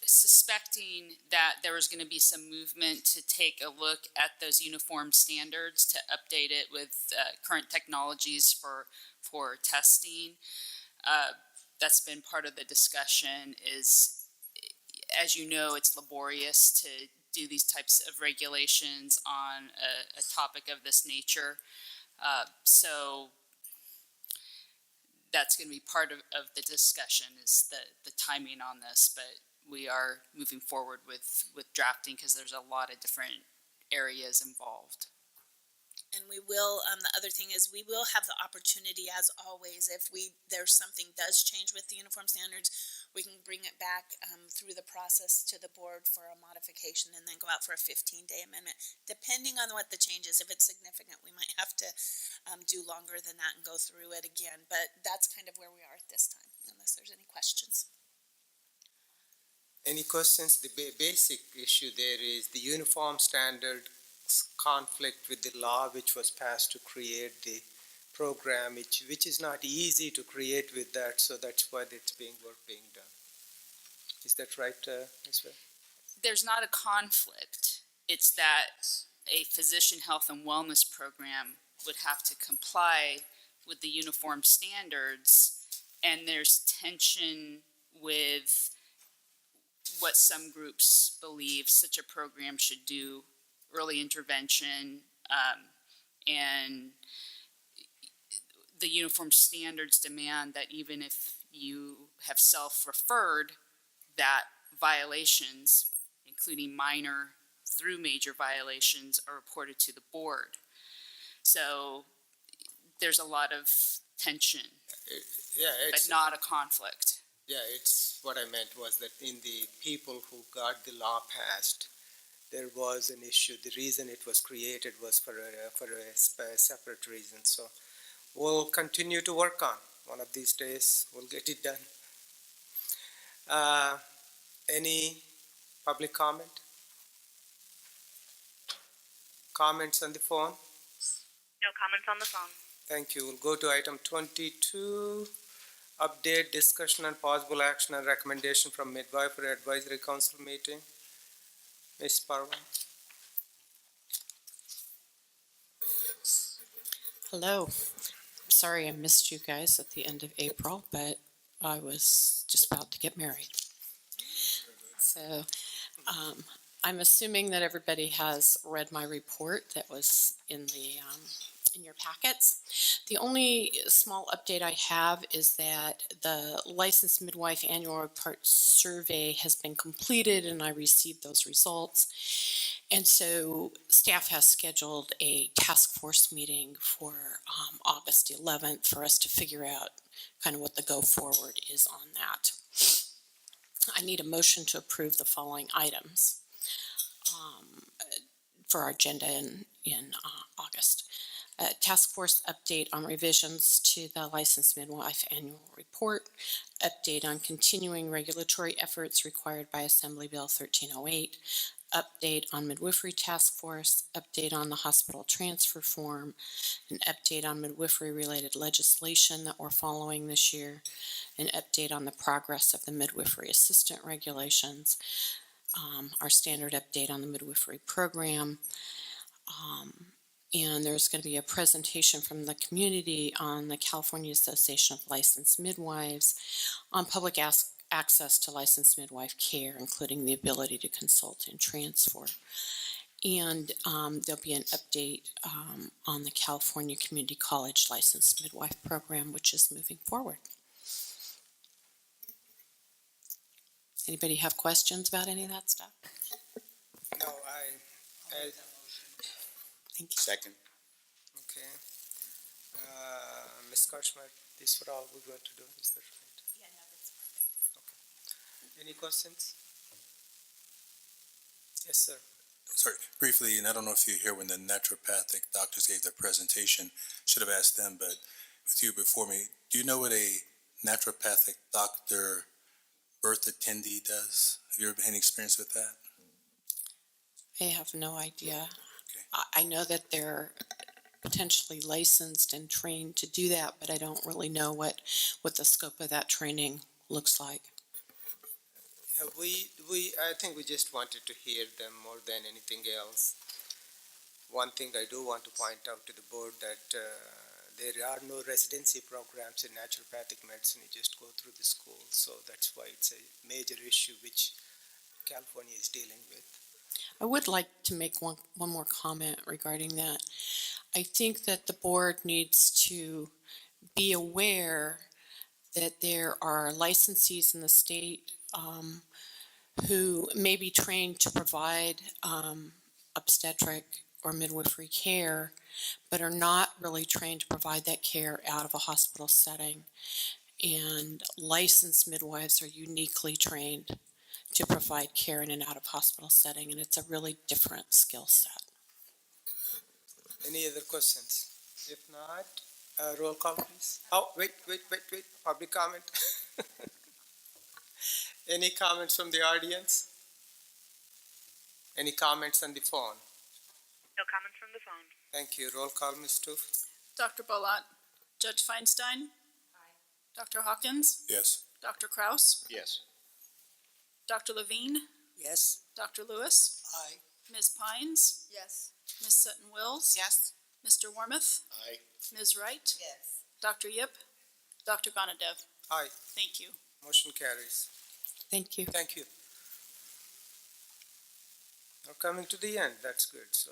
suspecting that there was going to be some movement to take a look at those uniform standards to update it with current technologies for testing. That's been part of the discussion. Is, as you know, it's laborious to do these types of regulations on a topic of this nature. So that's going to be part of the discussion, is the timing on this, but we are moving forward with drafting because there's a lot of different areas involved. And we will, the other thing is we will have the opportunity, as always, if there's something does change with the uniform standards, we can bring it back through the process to the board for a modification and then go out for a 15-day amendment. Depending on what the change is, if it's significant, we might have to do longer than that and go through it again. But that's kind of where we are at this time, unless there's any questions. Any questions? The basic issue there is the uniform standard conflict with the law which was passed to create the program, which is not easy to create with that, so that's why it's work being done. Is that right, Ms. Webb? There's not a conflict. It's that a physician health and wellness program would have to comply with the uniform standards, and there's tension with what some groups believe such a program should do, early intervention, and the uniform standards demand that even if you have self-referred, that violations, including minor through major violations, are reported to the board. So there's a lot of tension, Yeah, but it's, not a conflict. yeah, it's what I meant was that in the people who got the law passed, there was an issue. The reason it was created was for a separate reason. So we'll continue to work on. One of these days, we'll get it done. Any public comment? Comments on the phone? No comments on the phone. Thank you. We'll go to item 22, update, discussion, and possible action and recommendation from Midwifery Advisory Council meeting. Ms. Parva. Hello. Sorry I missed you guys at the end of April, but I was just about to get married. So I'm assuming that everybody has read my report that was in your packets. The only small update I have is that the licensed midwife annual report survey has been completed and I received those results. And so staff has scheduled a task force meeting for August 11th for us to figure out kind of what the go forward is on that. I need a motion to approve the following items for our agenda in August. A task force update on revisions to the licensed midwife annual report, update on continuing regulatory efforts required by Assembly Bill 1308, update on midwifery task force, update on the hospital transfer form, an update on midwifery related legislation that we're following this year, an update on the progress of the midwifery assistant regulations, our standard update on the midwifery program, and there's going to be a presentation from the community on the California Association of Licensed Midwives on public access to licensed midwife care, including the ability to consult and transfer. And there'll be an update on the California Community College Licensed Midwife Program, which is moving forward. Anybody have questions about any of that stuff? No, Thank you. Second. Okay. Ms. Karshmer, this is what all we're going to do. Is that right? Yeah, no, that's perfect. Okay. Any questions? Yes, sir. Sorry, briefly, and I don't know if you hear when the naturopathic doctors gave their presentation, should have asked them, but with you before me, do you know what a naturopathic doctor birth attendee does? Have you ever had any experience with that? I have no idea. I know that they're potentially licensed and trained to do that, but I don't really know what the scope of that training looks like. I think we just wanted to hear them more than anything else. One thing I do want to point out to the board that there are no residency programs in naturopathic medicine. You just go through the school, so that's why it's a major issue which California is dealing with. I would like to make one more comment regarding that. I think that the board needs to be aware that there are licensees in the state who may be trained to provide obstetric or midwifery care, but are not really trained to provide that care out of a hospital setting. And licensed midwives are uniquely trained to provide care in an out-of-hospital setting, and it's a really different skill set. Any other questions? If not, roll call, please. Oh, wait. Public comment. Any comments from the audience? Any comments on the phone? No comments from the phone. Thank you. Roll call, Ms. Stoof. Dr. Bolat, Judge Feinstein? Aye. Dr. Hawkins? Yes. Dr. Kraus? Yes. Dr. Levine? Yes. Dr. Lewis? Aye. Ms. Pines? Yes. Ms. Sutton-Wills? Yes. Mr. Wormuth? Aye. Ms. Wright? Yes. Dr. Yip? Dr. Gonadev? Aye. Thank you. Motion carries. Thank you. Thank you. We're coming to the end. That's good. So,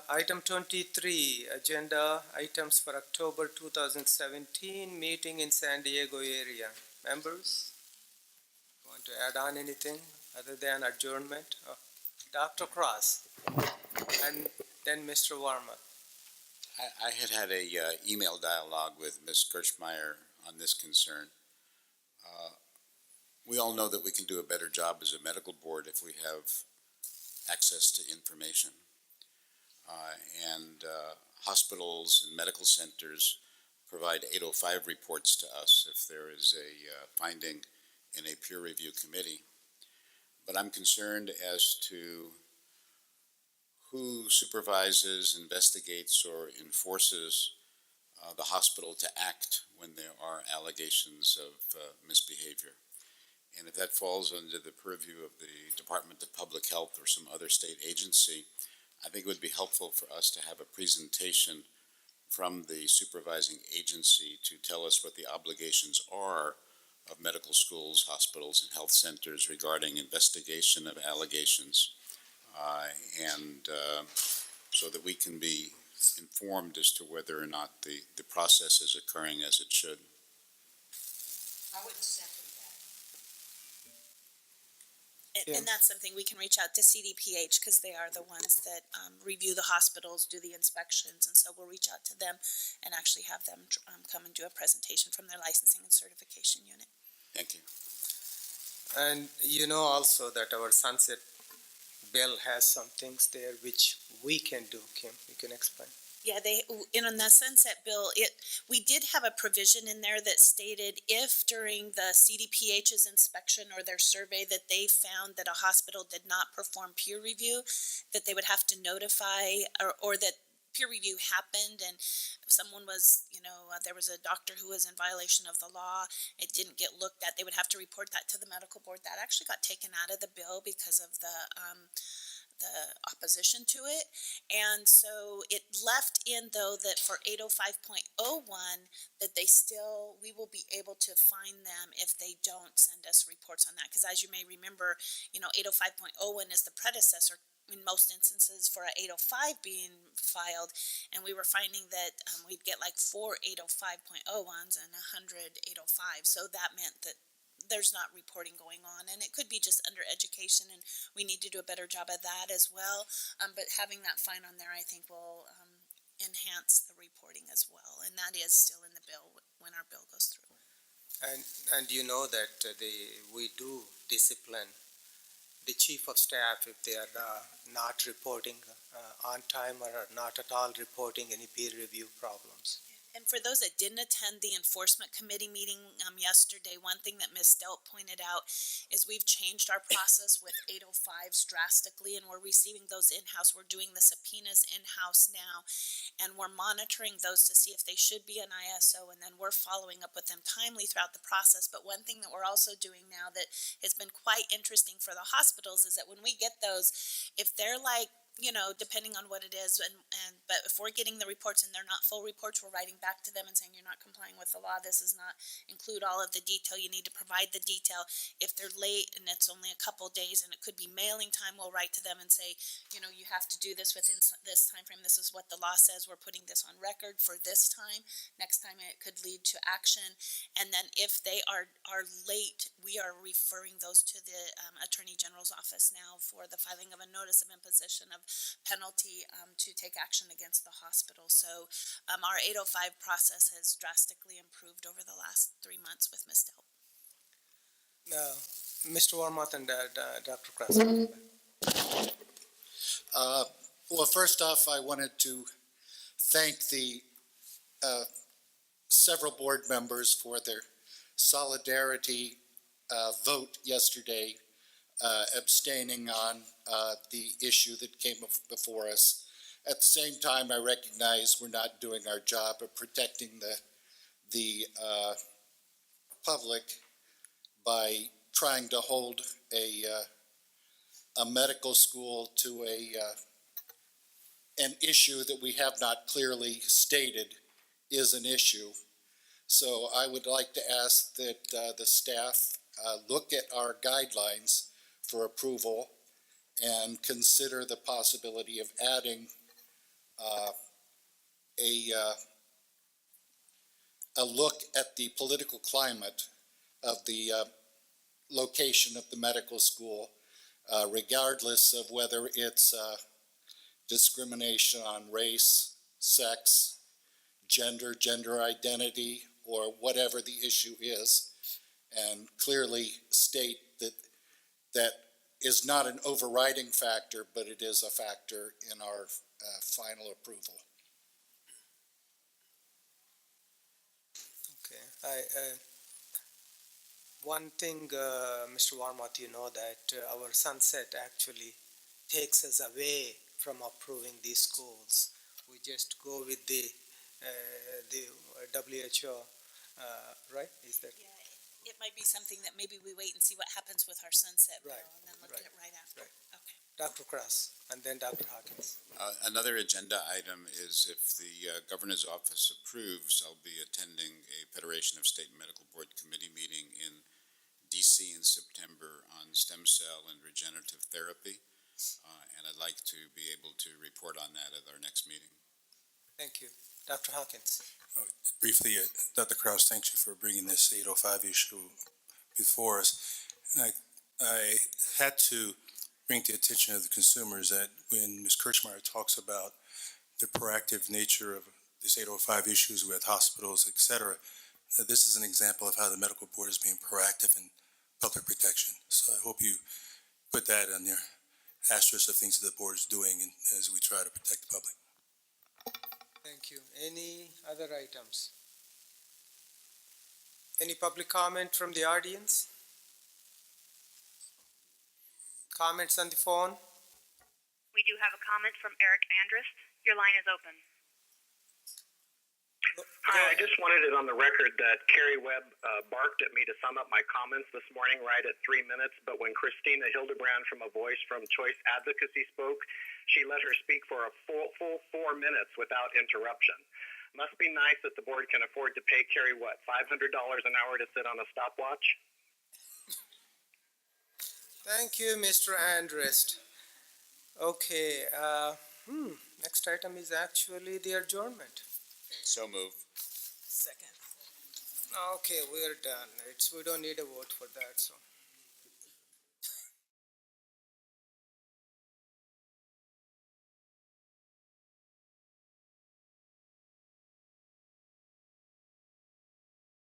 item 23, agenda items for October 2017 meeting in San Diego area. Members, want to add on anything other than adjournment? Oh, Dr. Cross, and then Mr. Warma. I had a email dialogue with Ms. Kirschmeyer on this concern. We all know that we can do a better job as a medical board if we have access to information. And hospitals and medical centers provide 805 reports to us if there is a finding in a peer review committee. But I'm concerned as to who supervises, investigates, or enforces the hospital to act when there are allegations of misbehavior. And if that falls under the purview of the Department of Public Health or some other state agency, I think it would be helpful for us to have a presentation from the supervising agency to tell us what the obligations are of medical schools, hospitals, and health centers regarding investigation of allegations, so that we can be informed as to whether or not the process is occurring as it should. I would second that. And that's something we can reach out to CDPH because they are the ones that review the hospitals, do the inspections, and so we'll reach out to them and actually have them come and do a presentation from their licensing and certification unit. Thank you. And you know also that our sunset bill has some things there which we can do. Kim, you can explain. Yeah, on the sunset bill, we did have a provision in there that stated if during the CDPH's inspection or their survey that they found that a hospital did not perform peer review, that they would have to notify or that peer review happened and someone was, there was a doctor who was in violation of the law, it didn't get looked at, they would have to report that to the medical board. That actually got taken out of the bill because of the opposition to it. And so it left in, though, that for 805.01 that we will be able to fine them if they don't send us reports on that. Because as you may remember, 805.01 is the predecessor in most instances for a 805 being filed, and we were finding that we'd get like 4 805.01s and 100 805s. So that meant that there's not reporting going on, and it could be just under education, and we need to do a better job of that as well. But having that fine on there, I think, will enhance the reporting as well, and that is still in the bill when our bill goes through. And you know that we do discipline the chief of staff if they are not reporting on time or are not at all reporting any peer review problems. And for those that didn't attend the enforcement committee meeting yesterday, one thing that Ms. Delp pointed out is we've changed our process with 805s drastically, and we're receiving those in-house. We're doing the subpoenas in-house now, and we're monitoring those to see if they should be an ISO, and then we're following up with them timely throughout the process. But one thing that we're also doing now that has been quite interesting for the hospitals is that when we get those, if they're like, depending on what it is, but if we're getting the reports and they're not full reports, we're writing back to them and saying you're not complying with the law. This does not include all of the detail. You need to provide the detail. If they're late and it's only a couple days and it could be mailing time, we'll write to them and say, you have to do this within this time frame. This is what the law says. We're putting this on record for this time. Next time it could lead to action. And then if they are late, we are referring those to the Attorney General's office now for the filing of a notice of imposition of penalty to take action against the hospital. So our 805 process has drastically improved over the last 3 months with Ms. Delp. Mr. Warmoth and Dr. Krause. Well, first off, I wanted to thank the several board members for their solidarity vote yesterday, abstaining on the issue that came before us. At the same time, I recognize we're not doing our job of protecting the public by trying to hold a medical school to an issue that we have not clearly stated is an issue. So I would like to ask that the staff look at our guidelines for approval and consider the possibility of adding a look at the political climate of the location of the medical school, regardless of whether it's discrimination on race, sex, gender identity, or whatever the issue is, and clearly state that that is not an overriding factor, but it is a factor in our final approval. Okay. One thing, Mr. Warmoth, you know that our sunset actually takes us away from approving these schools. We just go with the WHO, right? Is that It might be something that maybe we wait and see what happens with our sunset bill Right, and then look right, at it right after. right. Okay. Dr. Cross and then Dr. Hawkins? Another agenda item is if the Governor's Office approves, I'll be attending a Federation of State Medical Board Committee meeting in DC in September on stem cell and regenerative therapy, and I'd like to be able to report on that at our next meeting. Thank you. Dr. Hawkins? Briefly, Dr. Krause, thanks you for bringing this 805 issue before us. And I had to bring to the attention of the consumers that when Ms. Kirchmeier talks about the proactive nature of this 805 issues with hospitals, et cetera, that this is an example of how the medical board is being proactive in public protection. So I hope you put that on your asterisk of things that the board is doing as we try to protect the public. Thank you. Any other items? Any public comment from the audience? Comments on the phone? We do have a comment from Eric Andrist. Your line is open. Hi, I just wanted it on the record that Carrie Webb barked at me to sum up my comments this morning right at 3 minutes, but when Christina Hildebrand from A Voice from Choice Advocacy spoke, she let her speak for a full 4 minutes without interruption. Must be nice that the board can afford to pay Carrie, what, $500 an hour to sit on a stopwatch? Thank you, Mr. Andrist. Okay, next item is actually the adjournment. So move. Second. Okay, we're done. We don't need a vote for that, so.